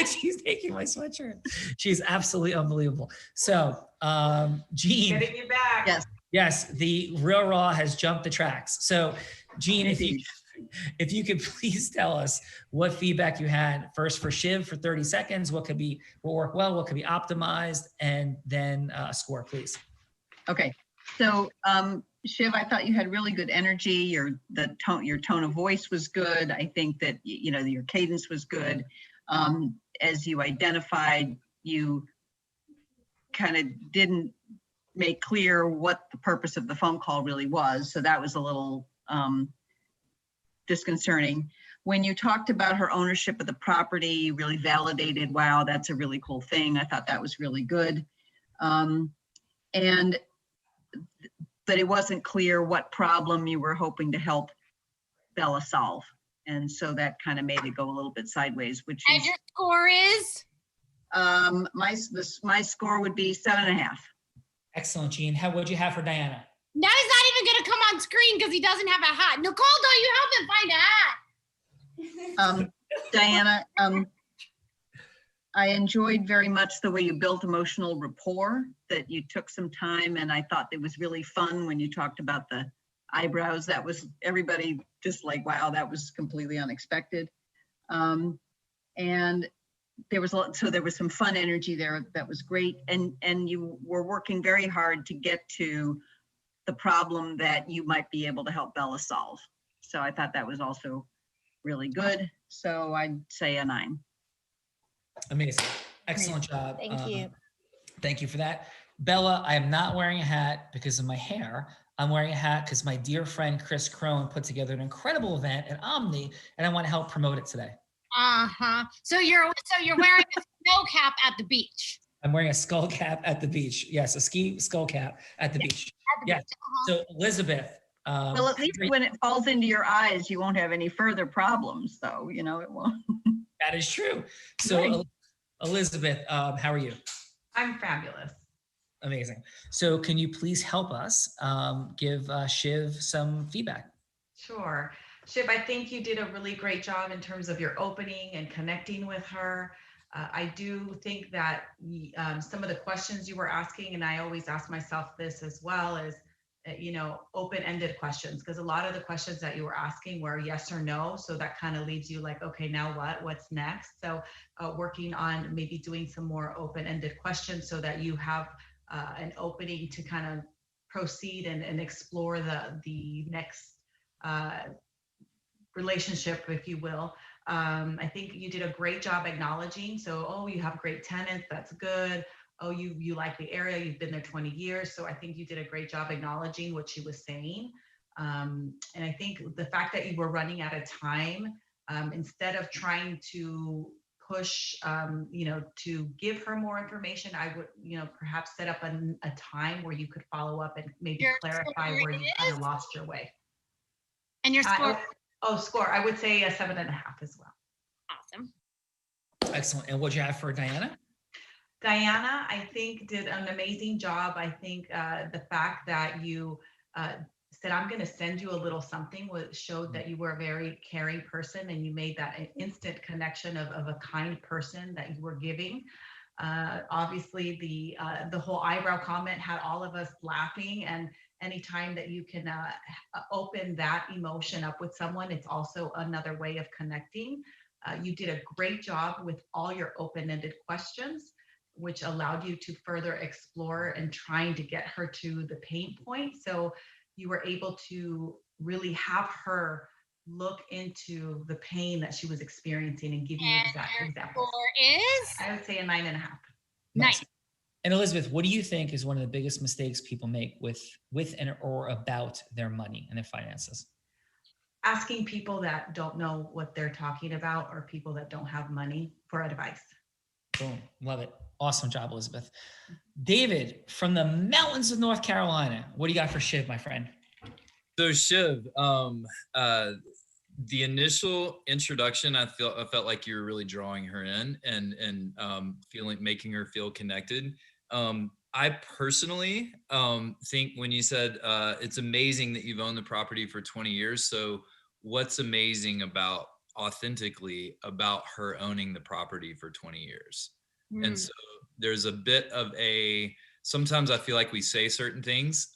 A: she's taking my sweatshirt. She's absolutely unbelievable. So Jean.
I: Getting you back.
D: Yes.
A: The Real Raw has jumped the tracks. So Jean, if you could please tell us what feedback you had first for Shiv for 30 seconds, what worked well, what could be optimized, and then a score, please.
D: Okay. So Shiv, I thought you had really good energy. Your tone of voice was good. I think that your cadence was good. As you identified, you kind of didn't make clear what the purpose of the phone call really was. So that was a little disconcerting. When you talked about her ownership of the property, you really validated, wow, that's a really cool thing. I thought that was really good. But it wasn't clear what problem you were hoping to help Bella solve. And so that kind of made it go a little bit sideways, which
K: And your score is?
D: My score would be 7.5.
A: Excellent, Jean. What'd you have for Diana?
K: Now he's not even going to come on screen because he doesn't have a hat. Nicole, don't you help him find a hat?
D: Diana, I enjoyed very much the way you built emotional rapport, that you took some time, and I thought it was really fun when you talked about the eyebrows. That was everybody just like, wow, that was completely unexpected. And there was some fun energy there that was great, and you were working very hard to get to the problem that you might be able to help Bella solve. So I thought that was also really good. So I'd say a 9.
A: Amazing. Excellent job.
G: Thank you.
A: Thank you for that. Bella, I am not wearing a hat because of my hair. I'm wearing a hat because my dear friend Chris Crone put together an incredible event at Omni, and I want to help promote it today.
K: Uh-huh. So you're wearing a snow cap at the beach.
A: I'm wearing a skull cap at the beach. Yes, a ski skull cap at the beach. Yes. So Elizabeth.
D: Well, at least when it falls into your eyes, you won't have any further problems, though. It won't.
A: That is true. So
D: Right.
A: Elizabeth, how are you?
I: I'm fabulous.
A: Amazing. So can you please help us give Shiv some feedback?
I: Sure. Shiv, I think you did a really great job in terms of your opening and connecting with her. I do think that some of the questions you were asking, and I always ask myself this as well, is open-ended questions, because a lot of the questions that you were asking were yes or no. So that kind of leaves you like, okay, now what? What's next? So working on maybe doing some more open-ended questions so that you have an opening to kind of proceed and explore the next relationship, if you will. I think you did a great job acknowledging. So, oh, you have great tenants. That's good. Oh, you like the area. You've been there 20 years. So I think you did a great job acknowledging what she was saying. And I think the fact that you were running out of time Instead of trying to push, to give her more information, I would, perhaps set up a time where you could follow up and maybe clarify where you kind of lost your way.
K: And your score?
I: Score. I would say a 7.5 as well.
K: Awesome.
A: Excellent. And what'd you have for Diana?
I: Diana, I think, did an amazing job. I think the fact that you said, I'm going to send you a little something, showed that you were a very caring person, and you made that an instant connection of a kind person that you were giving. Obviously, the whole eyebrow comment had all of us laughing, and anytime that you can open that emotion up with someone, it's also another way of connecting. You did a great job with all your open-ended questions, which allowed you to further explore and trying to get her to the pain point. So you were able to really have her look into the pain that she was experiencing and give you exact examples.
K: Score is?
I: I would say a 9.5.
K: Nice.
A: And Elizabeth, what do you think is one of the biggest mistakes people make with and or about their money and their finances?
I: Asking people that don't know what they're talking about, or people that don't have money, for advice.
A: Boom. Love it. Awesome job, Elizabeth. David, from the mountains of North Carolina, what do you got for Shiv, my friend?
F: So Shiv, the initial introduction, I felt like you were really drawing her in and making her feel connected. I personally think when you said it's amazing that you've owned the property for 20 years. So what's amazing authentically about her owning the property for 20 years? And so there's a bit of sometimes I feel like we say certain things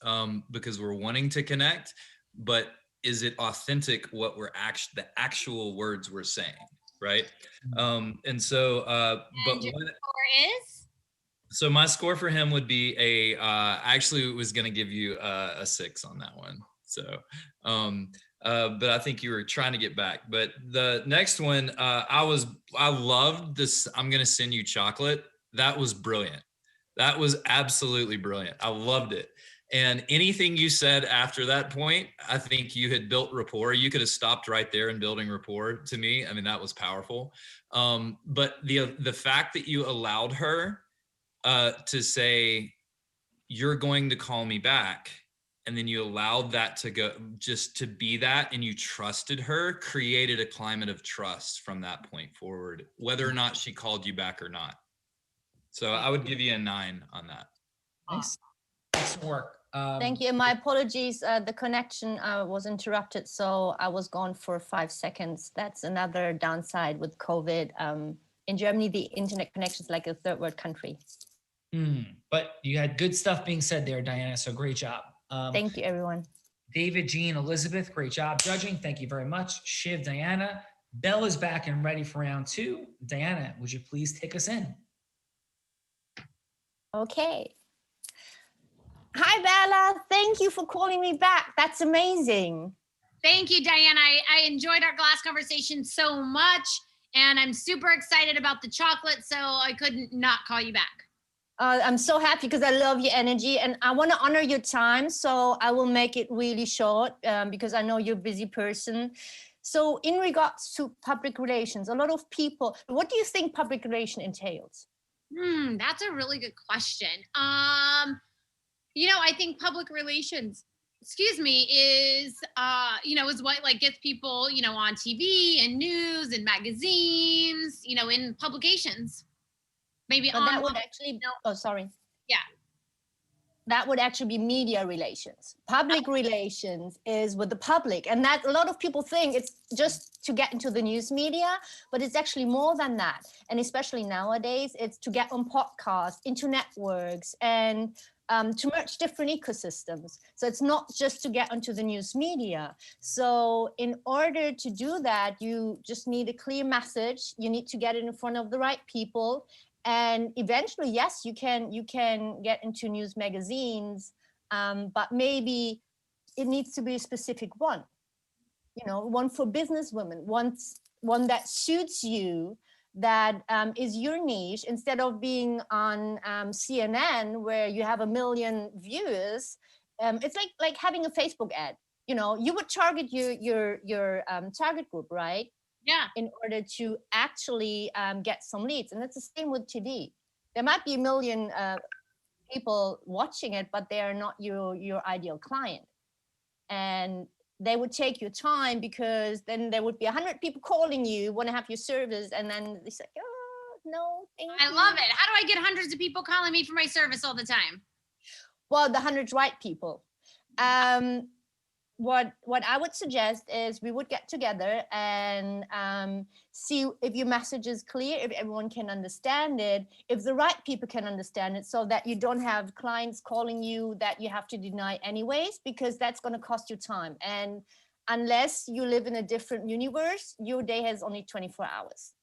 F: because we're wanting to connect, but is it authentic what the actual words we're saying, right? And so, but
K: your
F: what
K: score is?
F: So my score for him would be actually was going to give you a 6 on that one. So, but I think you were trying to get back. But the next one, I loved this. I'm going to send you chocolate. That was brilliant. That was absolutely brilliant. I loved it. And anything you said after that point, I think you had built rapport. You could have stopped right there in building rapport to me. I mean, that was powerful. But the fact that you allowed her to say, you're going to call me back, and then you allowed that to go, just to be that, and you trusted her, created a climate of trust from that point forward, whether or not she called you back or not. So I would give you a 9 on that.
A: Nice. Excellent work.
G: Thank you. And my apologies. The connection was interrupted, so I was gone for 5 seconds. That's another downside with COVID. In Germany, the internet connection is like a third world country.
A: But you had good stuff being said there, Diana. So great job.
G: Thank you, everyone.
A: David, Jean, Elizabeth, great job judging. Thank you very much. Shiv, Diana. Bella's back and ready for round 2. Diana, would you please take us in?
G: Okay. Hi, Bella. Thank you for calling me back. That's amazing.
K: Thank you, Diana. I enjoyed our glass conversation so much, and I'm super excited about the chocolate, so I couldn't not call you back.
G: I'm so happy because I love your energy, and I want to honor your time, so I will make it really short because I know you're a busy person. So in regards to public relations, a lot of people, what do you think public relation entails?
K: That's a really good question. I think public relations, is what like gets people, on TV and news and magazines, in publications. Maybe
G: but that would actually, oh, sorry.
K: Yeah.
G: That would actually be media relations. Public relations is with the public. And that a lot of people think it's just to get into the news media, but it's actually more than that. And especially nowadays, it's to get on podcasts, into networks, and to merge different ecosystems. So it's not just to get onto the news media. So in order to do that, you just need a clear message. You need to get it in front of the right people. And eventually, yes, you can get into news magazines, but maybe it needs to be a specific one. One for businesswomen, one that suits you, that is your niche, instead of being on CNN where you have 1 million viewers. It's like having a Facebook ad. You would target your target group, right? in order to actually get some leads. And it's the same with TV. There might be a million people watching it, but they are not your ideal client. And they would take your time, because then there would be 100 people calling you, want to have your service, and then they say, oh, no, thank you.
K: I love it. How do I get hundreds of people calling me for my service all the time?
G: Well, the 100 right people. What I would suggest is we would get together and see if your message is clear, if everyone can understand it, if the right people can understand it, so that you don't have clients calling you that you have to deny anyways, because that's going to cost you time. And unless you live in a different universe, your day has only 24 hours.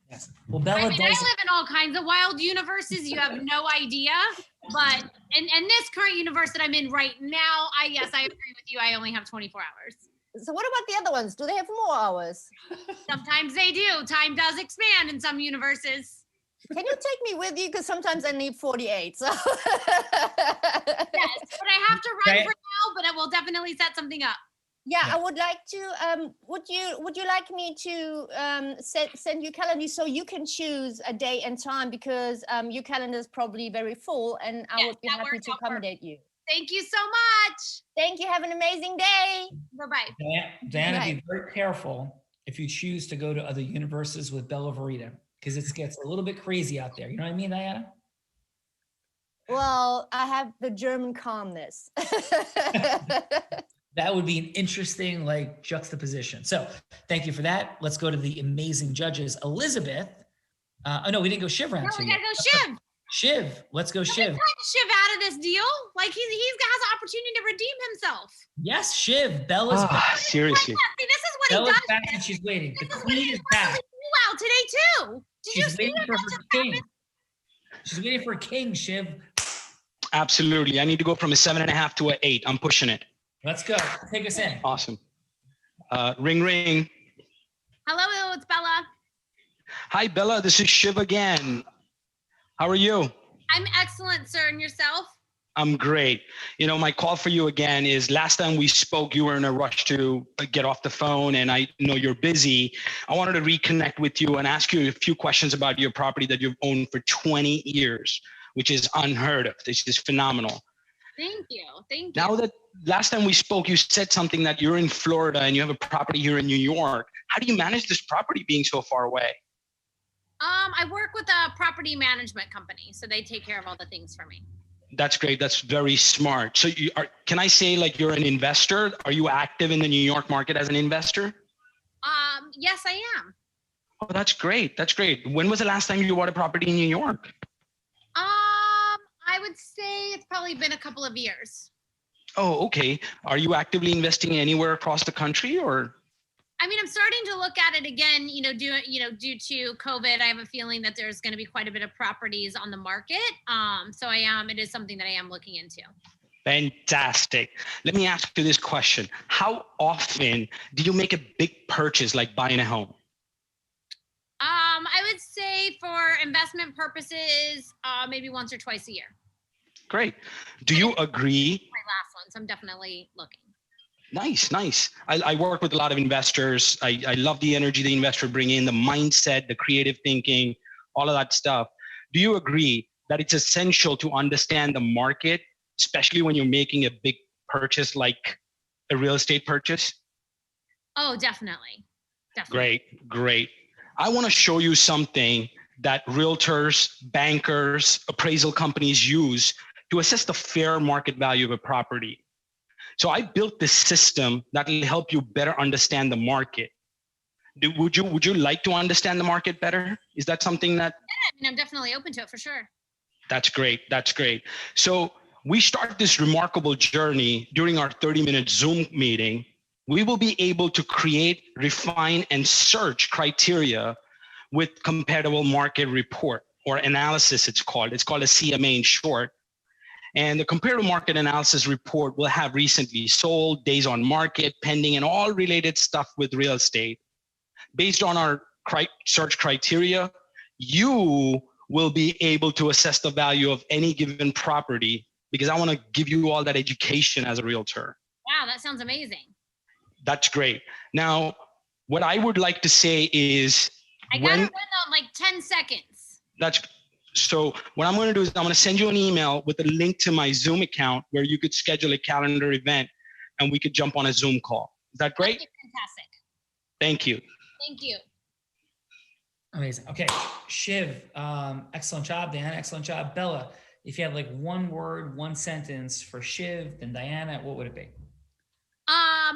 A: Yes. Well, Bella
K: I live in all kinds of wild universes. You have no idea. But in this current universe that I'm in right now, I agree with you. I only have 24 hours.
G: So what about the other ones? Do they have more hours?
K: Sometimes they do. Time does expand in some universes.
G: Can you take me with you? Because sometimes I need 48. So.
K: Yes, but I have to run for now, but I will definitely set something up.
G: Yeah, I would like to. Would you like me to send you calendar so you can choose a day and time, because your calendar is probably very full, and I would be happy to accommodate you.
K: Thank you so much.
G: Thank you. Have an amazing day.
K: Bye-bye.
A: Diana, be very careful if you choose to go to other universes with Bella Verita, because it gets a little bit crazy out there. You know what I mean, Diana?
G: Well, I have the German calmness.
A: That would be an interesting juxtaposition. So thank you for that. Let's go to the amazing judges. Elizabeth. Oh no, we didn't go Shiv round.
K: No, we gotta go Shiv.
A: Shiv, let's go Shiv.
K: Shiv out of this deal. Like he has an opportunity to redeem himself.
A: Yes, Shiv. Bella's back.
E: Seriously.
K: See, this is what
A: Bella's
K: he does.
A: back and she's waiting. The queen is back.
K: Wow, today too. Did you see
A: waiting for her king. She's waiting for a king, Shiv.
E: Absolutely. I need to go from a 7.5 to an 8. I'm pushing it.
A: Let's go. Take us in.
E: Awesome. Ring, ring.
K: Hello, it's Bella.
E: Hi, Bella. This is Shiv again. How are you?
K: I'm excellent, sir. And yourself?
E: I'm great. You know, my call for you again is last time we spoke, you were in a rush to get off the phone, and I know you're busy. I wanted to reconnect with you and ask you a few questions about your property that you've owned for 20 years, which is unheard of. This is phenomenal.
K: Thank you. Thank you.
E: Now that last time we spoke, you said something that you're in Florida and you have a property here in New York. How do you manage this property being so far away?
K: I work with a property management company, so they take care of all the things for me.
E: That's great. That's very smart. So can I say you're an investor? Are you active in the New York market as an investor?
K: Yes, I am.
E: Oh, that's great. That's great. When was the last time you bought a property in New York?
K: I would say it's probably been a couple of years.
E: Oh, okay. Are you actively investing anywhere across the country, or?
K: I mean, I'm starting to look at it again, due to COVID. I have a feeling that there's going to be quite a bit of properties on the market. So it is something that I am looking into.
E: Fantastic. Let me ask you this question. How often do you make a big purchase like buying a home?
K: I would say for investment purposes, maybe once or twice a year.
E: Great. Do you agree?
K: My last one, so I'm definitely looking.
E: Nice. I work with a lot of investors. I love the energy the investor bring in, the mindset, the creative thinking, all of that stuff. Do you agree that it's essential to understand the market, especially when you're making a big purchase like a real estate purchase?
K: Oh, definitely.
E: Great. I want to show you something that realtors, bankers, appraisal companies use to assess the fair market value of a property. So I built this system that will help you better understand the market. Would you like to understand the market better? Is that something that?
K: Yeah, I'm definitely open to it for sure.
E: That's great. So we start this remarkable journey during our 30-minute Zoom meeting. We will be able to create, refine, and search criteria with comparable market report or analysis, it's called. It's called a CMA in short. And the comparative market analysis report will have recently sold, days on market, pending, and all related stuff with real estate. Based on our search criteria, you will be able to assess the value of any given property, because I want to give you all that education as a realtor.
K: Wow, that sounds amazing.
E: That's great. Now, what I would like to say is
K: I got it written on like 10 seconds.
E: So what I'm going to do is I'm going to send you an email with a link to my Zoom account where you could schedule a calendar event and we could jump on a Zoom call. Is that great?
K: Fantastic.
E: Thank you.
K: Thank you.
A: Amazing. Okay, Shiv, excellent job. Diana, excellent job. Bella, if you had like one word, one sentence for Shiv, then Diana, what would it be?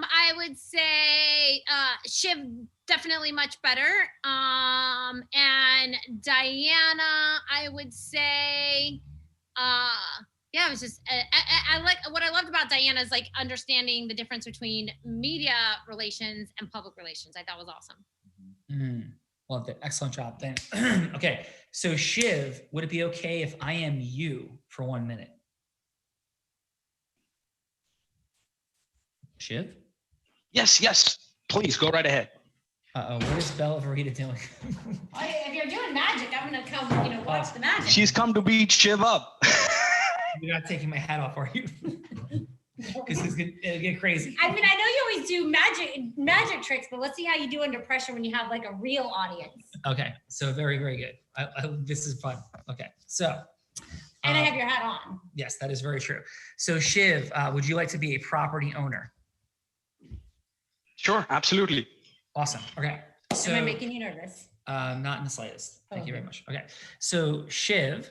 K: I would say Shiv, definitely much better. And Diana, I would say, yeah, it was just, I like, what I loved about Diana is like understanding the difference between media relations and public relations. I thought was awesome.
A: Loved it. Excellent job. Then, okay. So Shiv, would it be okay if I am you for 1 minute? Shiv?
E: Yes. Please go right ahead.
A: Uh-oh, what is Bella Verita doing?
C: If you're doing magic, I'm gonna come, watch the magic.
E: She's come to beat Shiv up.
A: You're not taking my hat off, are you? Because it'll get crazy.
C: I mean, I know you always do magic tricks, but let's see how you do under pressure when you have like a real audience.
A: Okay, so very, very good. This is fun. Okay, so.
C: And I have your hat on.
A: Yes, that is very true. So Shiv, would you like to be a property owner?
E: Sure, absolutely.
A: Awesome. Okay. So,
C: Am I making you nervous?
A: Not in the slightest. Thank you very much. Okay. So Shiv,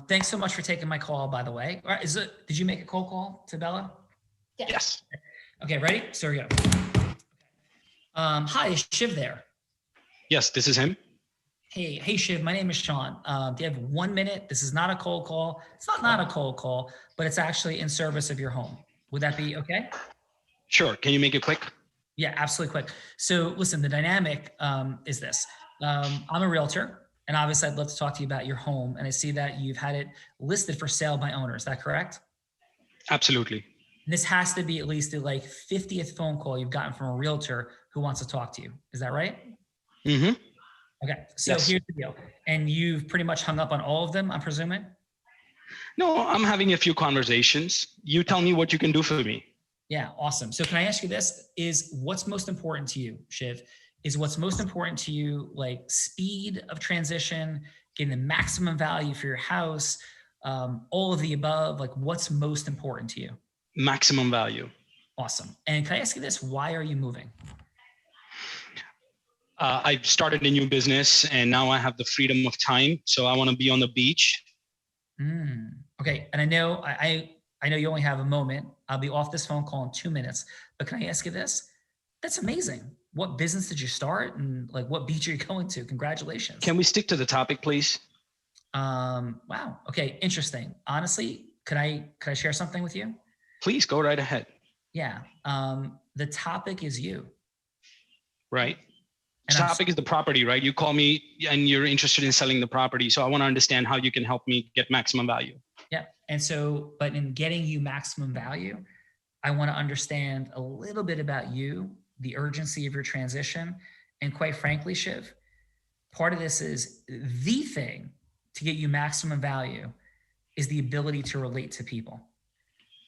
A: thanks so much for taking my call, by the way. All right, did you make a cold call to Bella?
E: Yes.
A: Okay, ready? So here we go. Hi, is Shiv there?
E: Yes, this is him.
A: Hey, Shiv, my name is Sean. Do you have 1 minute? This is not a cold call. It's not a cold call, but it's actually in service of your home. Would that be okay?
E: Sure. Can you make it quick?
A: Yeah, absolutely quick. So listen, the dynamic is this. I'm a realtor, and obviously I'd love to talk to you about your home. And I see that you've had it listed for sale by owner. Is that correct?
E: Absolutely.
A: And this has to be at least the like 50th phone call you've gotten from a realtor who wants to talk to you. Is that right?
E: Mm-hmm.
A: Okay, so
E: Yes.
A: Here's the deal. And you've pretty much hung up on all of them, I'm presuming?
E: No, I'm having a few conversations. You tell me what you can do for me.
A: Yeah, awesome. So can I ask you this? Is what's most important to you, Shiv? Is what's most important to you like speed of transition, getting the maximum value for your house, all of the above? Like what's most important to you?
E: Maximum value.
A: Awesome. And can I ask you this? Why are you moving?
E: I've started a new business and now I have the freedom of time. So I want to be on the beach.
A: Okay. And I know I know you only have a moment. I'll be off this phone call in 2 minutes, but can I ask you this? That's amazing. What business did you start and like what beach are you going to? Congratulations.
E: Can we stick to the topic, please?
A: Wow. Okay. Interesting. Honestly, could I share something with you?
E: Please go right ahead.
A: Yeah. The topic is you.
E: Right.
A: And
E: The topic is the property, right? You call me and you're interested in selling the property. So I want to understand how you can help me get maximum value.
A: Yeah. And so, but in getting you maximum value, I want to understand a little bit about you, the urgency of your transition. And quite frankly, Shiv, part of this is the thing to get you maximum value is the ability to relate to people.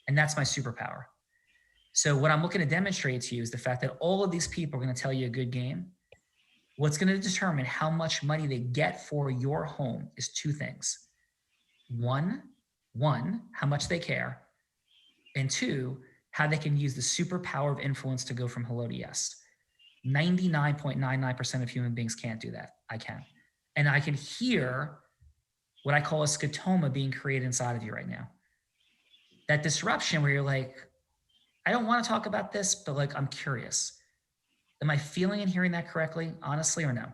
A: And that's my superpower. So what I'm looking to demonstrate to you is the fact that all of these people are going to tell you a good game. What's going to determine how much money they get for your home is two things. One, how much they care. And two, how they can use the superpower of influence to go from hello to yes. 99.99% of human beings can't do that. I can. And I can hear what I call a scotoma being created inside of you right now. That disruption where you're like, I don't want to talk about this, but like, I'm curious. Am I feeling and hearing that correctly, honestly, or no?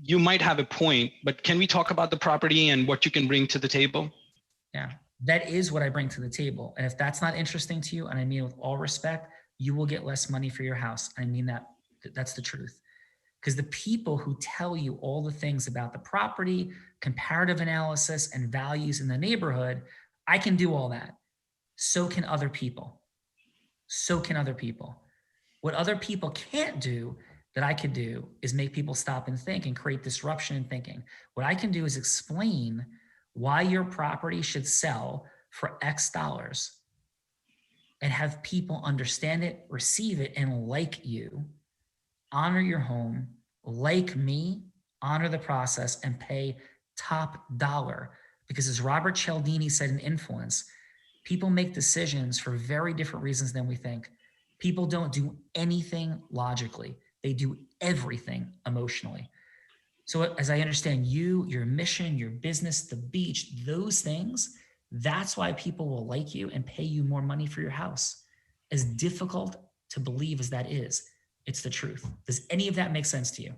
E: You might have a point, but can we talk about the property and what you can bring to the table?
A: Yeah, that is what I bring to the table. And if that's not interesting to you, and I mean with all respect, you will get less money for your house. I mean that's the truth. Because the people who tell you all the things about the property, comparative analysis, and values in the neighborhood, I can do all that. So can other people. So can other people. What other people can't do that I could do is make people stop and think and create disruption in thinking. What I can do is explain why your property should sell for X dollars and have people understand it, receive it, and like you, honor your home, like me, honor the process, and pay top dollar. Because as Robert Cialdini said in Influence, people make decisions for very different reasons than we think. People don't do anything logically. They do everything emotionally. So as I understand you, your mission, your business, the beach, those things, that's why people will like you and pay you more money for your house. As difficult to believe as that is, it's the truth. Does any of that make sense to you?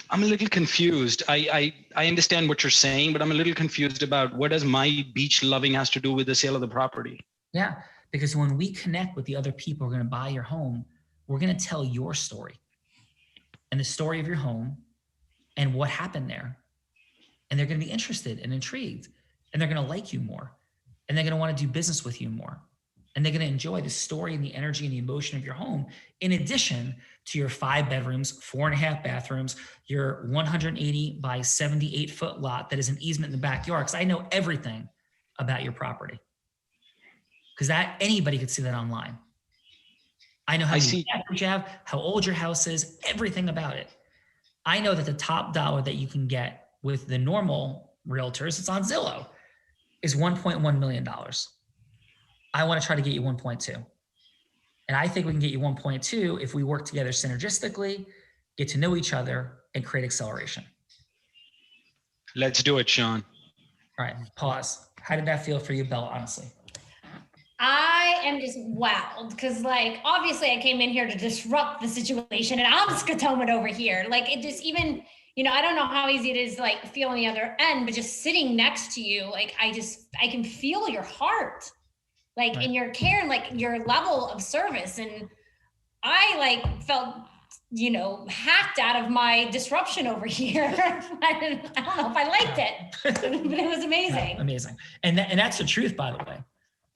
E: I'm a little confused. I understand what you're saying, but I'm a little confused about what does my beach loving has to do with the sale of the property?
A: Yeah, because when we connect with the other people who are going to buy your home, we're going to tell your story and the story of your home and what happened there. And they're going to be interested and intrigued, and they're going to like you more, and they're going to want to do business with you more. And they're going to enjoy the story and the energy and the emotion of your home, in addition to your 5 bedrooms, 4.5 bathrooms, your 180 by 78 foot lot that is an easement in the backyard. Because I know everything about your property. Because that anybody could see that online. I know how many bathrooms you have, how old your house is, everything about it. I know that the top dollar that you can get with the normal realtors, it's on Zillow, is $1.1 million. I want to try to get you 1.2. And I think we can get you 1.2 if we work together synergistically, get to know each other, and create acceleration.
E: Let's do it, Sean.
A: All right, pause. How did that feel for you, Bella, honestly?
L: I am just wowed because, like, obviously I came in here to disrupt the situation and I'm scatomid over here. Like, it just even, you know, I don't know how easy it is to, like, feel on the other end, but just sitting next to you, like, I can feel your heart, like, in your care and, like, your level of service. And I, like, felt, you know, hacked out of my disruption over here. I don't know if I liked it, but it was amazing.
A: Yeah, amazing. And that's the truth, by the way.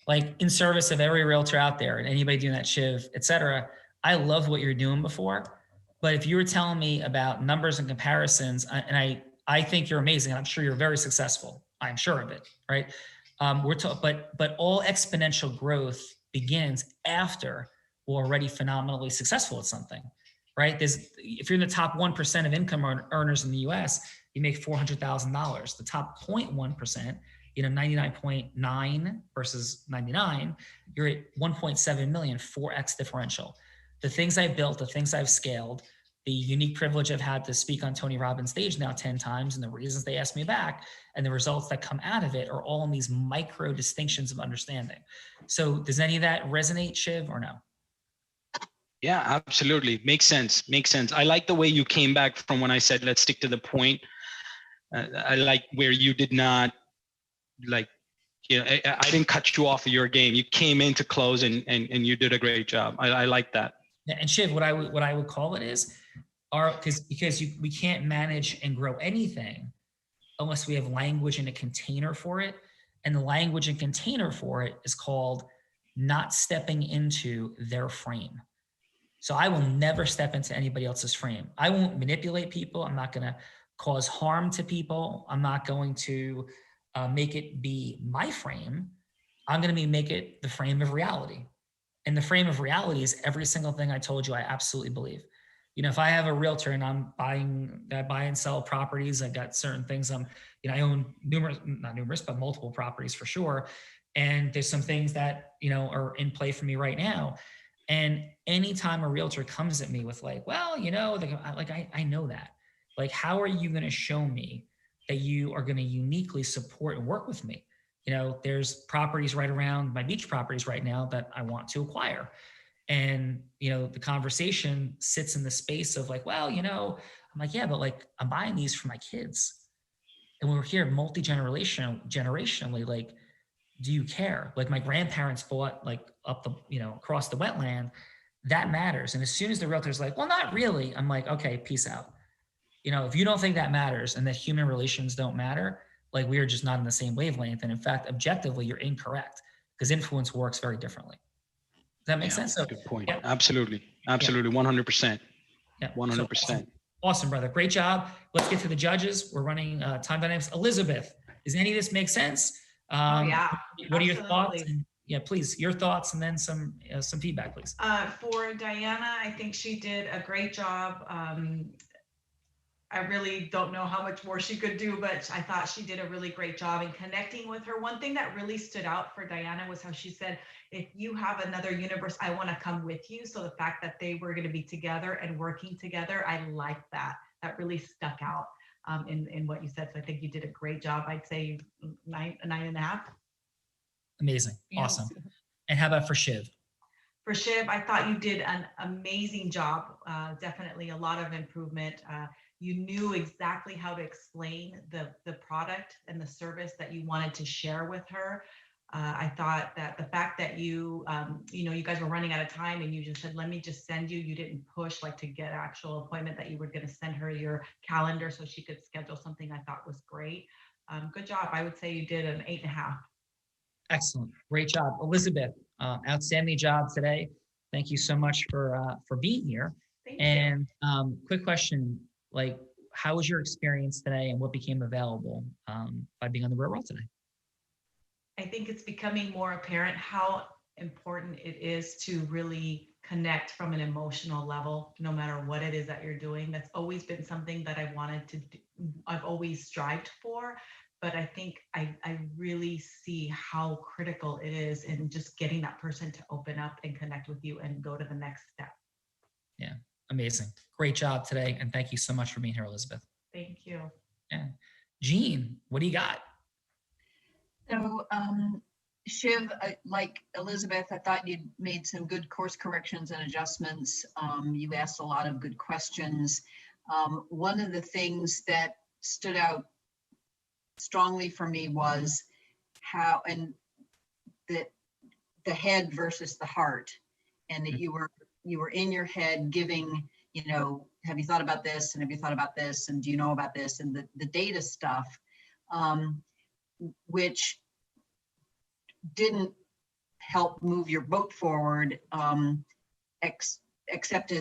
A: Like, in service of every realtor out there and anybody doing that shiv, et cetera, I love what you're doing before. But if you were telling me about numbers and comparisons, and I think you're amazing, and I'm sure you're very successful. I'm sure of it, right? But all exponential growth begins after we're already phenomenally successful at something, right? If you're in the top 1% of income earners in the US, you make $400,000. The top 0.1%, you know, 99.9 versus 99, you're at 1.7 million, 4x differential. The things I built, the things I've scaled, the unique privilege I've had to speak on Tony Robbins' stage now 10 times, and the reasons they asked me back, and the results that come out of it are all in these micro distinctions of understanding. So does any of that resonate, Shiv, or no?
E: Yeah, absolutely. Makes sense. Makes sense. I like the way you came back from when I said, let's stick to the point. I like where you did not, like, you know, I didn't cut you off of your game. You came in to close and you did a great job. I like that.
A: Yeah, and Shiv, what I would call it is, because we can't manage and grow anything unless we have language and a container for it. And the language and container for it is called not stepping into their frame. So I will never step into anybody else's frame. I won't manipulate people. I'm not going to cause harm to people. I'm not going to make it be my frame. I'm going to make it the frame of reality. And the frame of reality is every single thing I told you I absolutely believe. You know, if I have a realtor and I buy and sell properties, I got certain things. I own not numerous, but multiple properties for sure. And there's some things that, you know, are in play for me right now. And anytime a realtor comes at me with like, well, you know, I know that. Like, how are you going to show me that you are going to uniquely support and work with me? You know, there's properties right around my beach properties right now that I want to acquire. And, you know, the conversation sits in the space of like, well, you know, I'm like, yeah, but like, I'm buying these for my kids. And when we're here generationally, like, do you care? Like, my grandparents bought like up the, you know, across the wetland. That matters. And as soon as the realtor's like, well, not really, I'm like, okay, peace out. You know, if you don't think that matters and that human relations don't matter, like, we are just not in the same wavelength. And in fact, objectively, you're incorrect, because influence works very differently. Does that make sense? So,
E: good point.
A: Yeah.
E: Absolutely. 100%.
A: Yeah.
E: 100%.
A: So awesome, brother. Great job. Let's get to the judges. We're running time dynamics. Elizabeth, does any of this make sense?
I: Yeah.
A: What are your thoughts? And, yeah, please, your thoughts and then some feedback, please.
I: For Diana, I think she did a great job. I really don't know how much more she could do, but I thought she did a really great job in connecting with her. One thing that really stood out for Diana was how she said, if you have another universe, I want to come with you. So the fact that they were going to be together and working together, I like that. That really stuck out in what you said. So I think you did a great job. I'd say 9.5.
A: Amazing. Awesome. And how about for Shiv?
I: For Shiv, I thought you did an amazing job. Definitely a lot of improvement. You knew exactly how to explain the product and the service that you wanted to share with her. I thought that the fact that you guys were running out of time and you just said, let me just send you, you didn't push like to get actual appointment, that you were going to send her your calendar so she could schedule something, I thought was great. Good job. I would say you did an 8.5. Excellent.
A: Great job. Elizabeth, outstanding job today. Thank you so much for being here.
I: Thank
A: and quick question, like, how was your experience today and what became available by being on the Real Raw today?
I: I think it's becoming more apparent how important it is to really connect from an emotional level, no matter what it is that you're doing. That's always been something that I wanted to do. I've always strived for, but I think I really see how critical it is in just getting that person to open up and connect with you and go to the next step.
A: Yeah, amazing. Great job today. And thank you so much for being here, Elizabeth.
I: Thank you.
A: Yeah. Jean, what do you got?
D: So, Shiv, like Elizabeth, I thought you made some good course corrections and adjustments. You asked a lot of good questions. One of the things that stood out strongly for me was how, and the head versus the heart, and that you were in your head giving, have you thought about this, and have you thought about this, and do you know about this, and the data stuff, which didn't help move your boat forward, except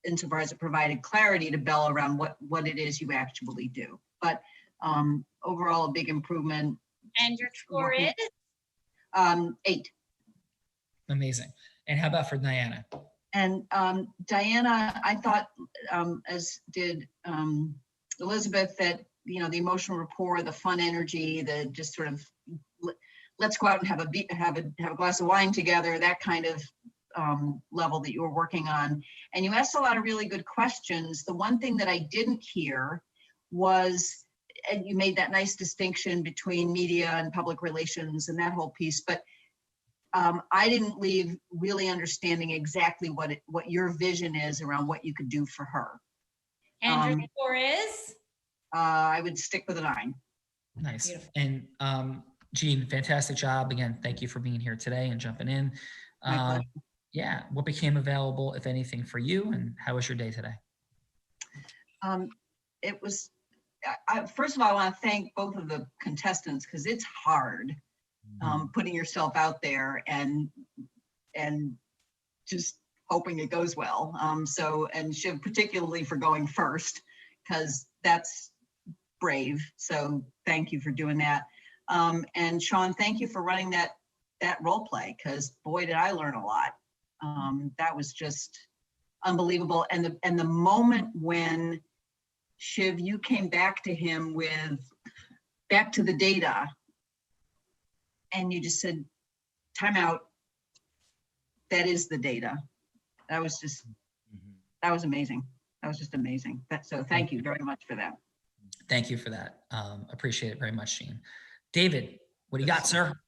D: insofar as it provided clarity to Bella around what it is you actually do. But overall, a big improvement.
L: And your score is?
D: 8.
A: Amazing. And how about for Diana?
D: And Diana, I thought, as did Elizabeth, that the emotional rapport, the fun energy, the just sort of let's go out and have a glass of wine together, that kind of level that you were working on. And you asked a lot of really good questions. The one thing that I didn't hear was, and you made that nice distinction between media and public relations and that whole piece, but I didn't leave really understanding exactly what your vision is around what you could do for her.
L: And your score is?
D: I would stick with a 9.
A: Nice.
L: Beautiful.
A: And Jean, fantastic job. Again, thank you for being here today and jumping in. Yeah, what became available, if anything, for you, and how was your day today?
D: It was, first of all, I want to thank both of the contestants, because it's hard putting yourself out there and just hoping it goes well. And Shiv, particularly for going first, because that's brave. So thank you for doing that. And Sean, thank you for running that role play, because boy, did I learn a lot. That was just unbelievable. And the moment when Shiv, you came back to him back to the data, and you just said, time out, that is the data. That was just, that was amazing. That was just amazing. So thank you very much for that.
A: Thank you for that. Appreciate it very much, Jean. David, what do you got, sir?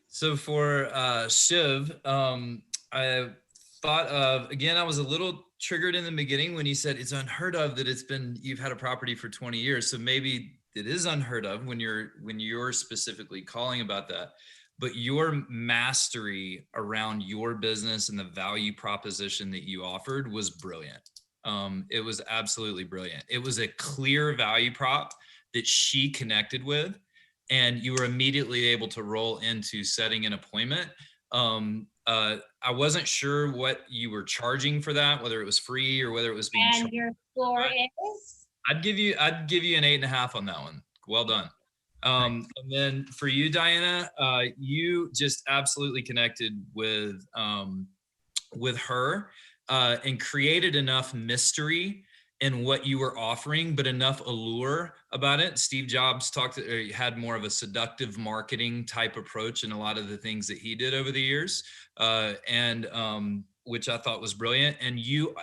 F: So for Shiv, I thought of, again, I was a little triggered in the beginning when you said it's unheard of that you've had a property for 20 years. So maybe it is unheard of when you're specifically calling about that, but your mastery around your business and the value proposition that you offered was brilliant. It was absolutely brilliant. It was a clear value prop that she connected with, and you were immediately able to roll into setting an appointment. I wasn't sure what you were charging for that, whether it was free or whether it was being charged.
L: And your score is?
F: I'd give you an 8.5 on that one. Well done. And then for you, Diana, you just absolutely connected with her and created enough mystery in what you were offering, but enough allure about it. Steve Jobs had more of a seductive marketing type approach in a lot of the things that he did over the years, which I thought was brilliant. And you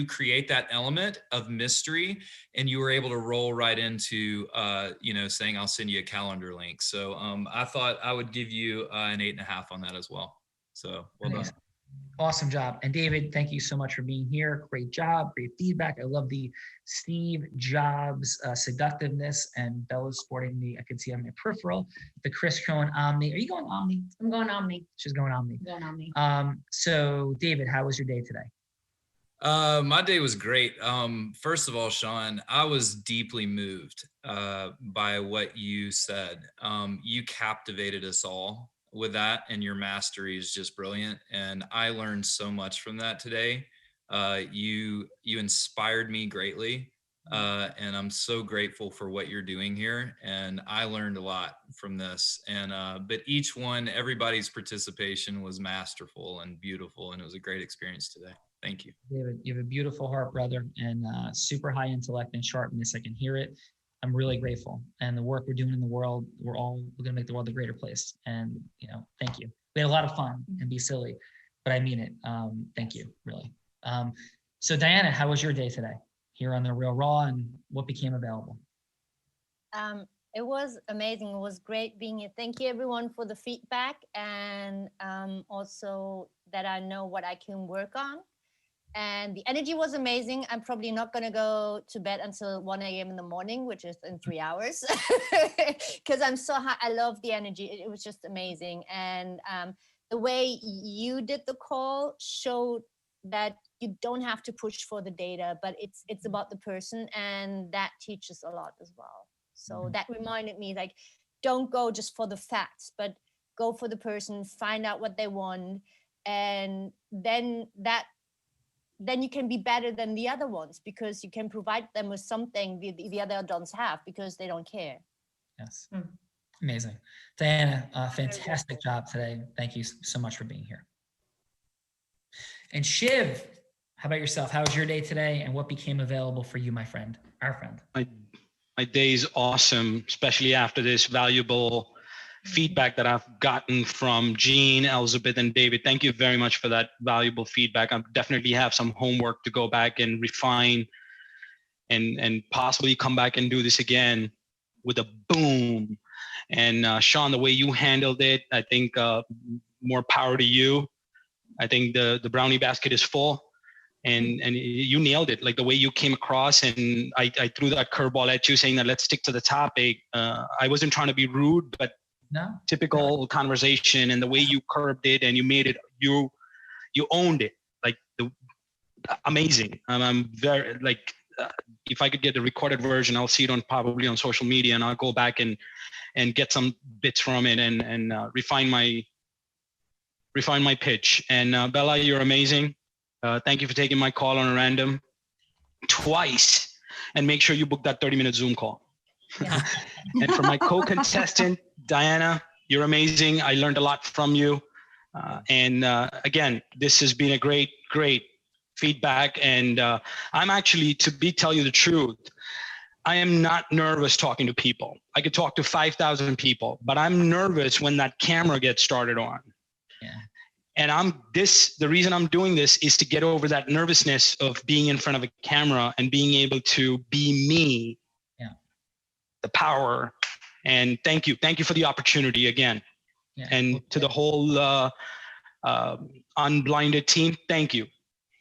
F: create that element of mystery, and you were able to roll right into saying, I'll send you a calendar link. So I thought I would give you an 8.5 on that as well. So well done.
A: Awesome job. And David, thank you so much for being here. Great job, great feedback. I love the Steve Jobs seductiveness, and Bella's sporting I can see on my peripheral, the Chris Cohen Omni. Are you going Omni?
L: I'm going Omni.
A: She's going Omni.
L: I'm going Omni.
A: So David, how was your day today?
F: My day was great. First of all, Sean, I was deeply moved by what you said. You captivated us all with that, and your mastery is just brilliant. And I learned so much from that today. You inspired me greatly. And I'm so grateful for what you're doing here. And I learned a lot from this. And, but everybody's participation was masterful and beautiful. And it was a great experience today. Thank you.
A: David, you have a beautiful heart, brother, and super high intellect and sharpness. I can hear it. I'm really grateful. And the work we're doing in the world, we're going to make the world a greater place. And, thank you. We had a lot of fun and be silly, but I mean it. Thank you, really. So Diana, how was your day today here on the Real Raw, and what became available?
G: It was amazing. It was great being here. Thank you everyone for the feedback, and also that I know what I can work on. And the energy was amazing. I'm probably not going to go to bed until 1 a.m. in the morning, which is in 3 hours, because I'm so high. I love the energy. It was just amazing. And the way you did the call showed that you don't have to push for the data, but it's about the person, and that teaches a lot as well. So that reminded me, like, don't go just for the facts, but go for the person, find out what they want, and then you can be better than the other ones, because you can provide them with something the other don't have, because they don't care.
A: Yes. Amazing. Diana, fantastic job today. Thank you so much for being here. And Shiv, how about yourself? How was your day today, and what became available for you, my friend, our friend?
E: My day is awesome, especially after this valuable feedback that I've gotten from Jean, Elizabeth, and David. Thank you very much for that valuable feedback. I definitely have some homework to go back and refine and possibly come back and do this again with a boom. And Sean, the way you handled it, I think more power to you. I think the brownie basket is full, and you nailed it. Like the way you came across, and I threw that curveball at you saying that let's stick to the topic. I wasn't trying to be rude, but typical conversation, and the way you curbed it and you made it, you owned it, like amazing. I'm very if I could get the recorded version, I'll see it probably on social media, and I'll go back and get some bits from it and refine my pitch. And Bella, you're amazing. Thank you for taking my call on a random twice, and make sure you book that 30-minute Zoom call. Yeah. And for my co-contestant, Diana, you're amazing. I learned a lot from you. And again, this has been a great feedback. And I'm actually, tell you the truth, I am not nervous talking to people. I could talk to 5,000 people, but I'm nervous when that camera gets started on. Yeah. And the reason I'm doing this is to get over that nervousness of being in front of a camera and being able to be me. Yeah. The power. And thank you for the opportunity again. Yeah. And to the whole Unblinded team, thank you.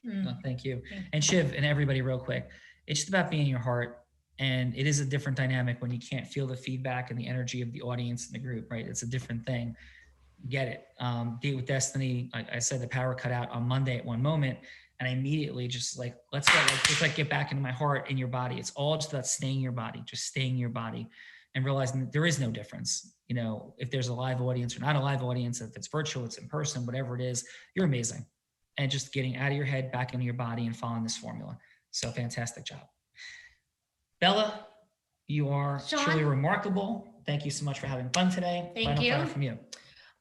A: Well, thank you. And Shiv and everybody, real quick, it's just about being in your heart. And it is a different dynamic when you can't feel the feedback and the energy of the audience and the group, right? It's a different thing. Get it. Date with Destiny, like I said, the power cut out on Monday at one moment, and I immediately just like, let's go, get back into my heart and your body. It's all just about staying in your body, just staying in your body, and realizing that there is no difference. If there's a live audience or not a live audience, if it's virtual, it's in person, whatever it is, you're amazing. And just getting out of your head, back into your body, and following this formula. So fantastic job. Bella, you are truly remarkable. thank you so much for having fun today.
L: Thank
A: Final
L: you.
A: thought from you.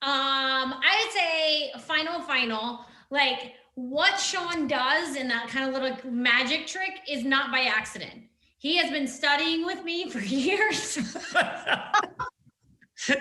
L: I would say final, like what Sean does in that kind of little magic trick is not by accident. He has been studying with me for years. And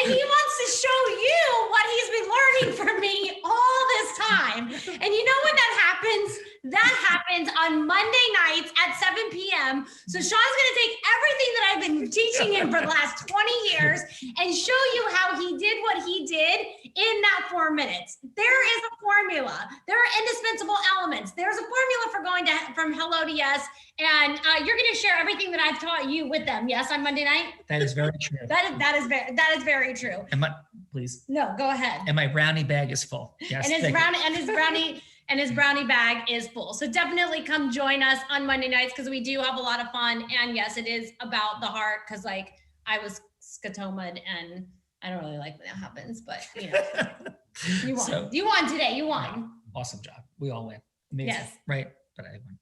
L: he wants to show you what he's been learning from me all this time. And you know when that happens? That happens on Monday nights at 7 p.m. So Sean's going to take everything that I've been teaching him for the last 20 years and show you how he did what he did in that 4 minutes. There is a formula. There are indispensable elements. There's a formula for going from hello to yes. And you're going to share everything that I've taught you with them. Yes, on Monday night.
A: That is very true.
L: That is very true.
A: Please.
L: No, go ahead.
A: And my brownie bag is full. Yes.
L: And his brownie bag is full. So definitely come join us on Monday nights because we do have a lot of fun. And yes, it is about the heart because like I was scatomaed and I don't really like when that happens, but you know, you won. So, you won today. You won.
A: Awesome job. We all win. Amazing. Yes. Right. But I won.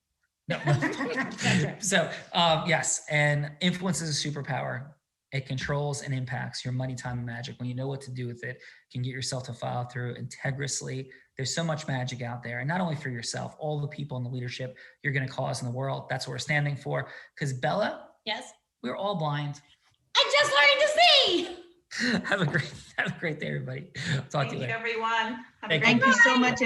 A: No.
L: Right.
A: So yes, and influence is a superpower. It controls and impacts your money, time, and magic. When you know what to do with it, you can get yourself to follow through integriously. There's so much magic out there, and not only for yourself, all the people in the leadership you're going to cause in the world. That's what we're standing for. Because Bella,
L: yes,
A: we're all blind.
L: I'm just learning to see.
A: Have a great day, everybody. Talk to you later.
I: Thank you, everyone.
D: Thank you so much.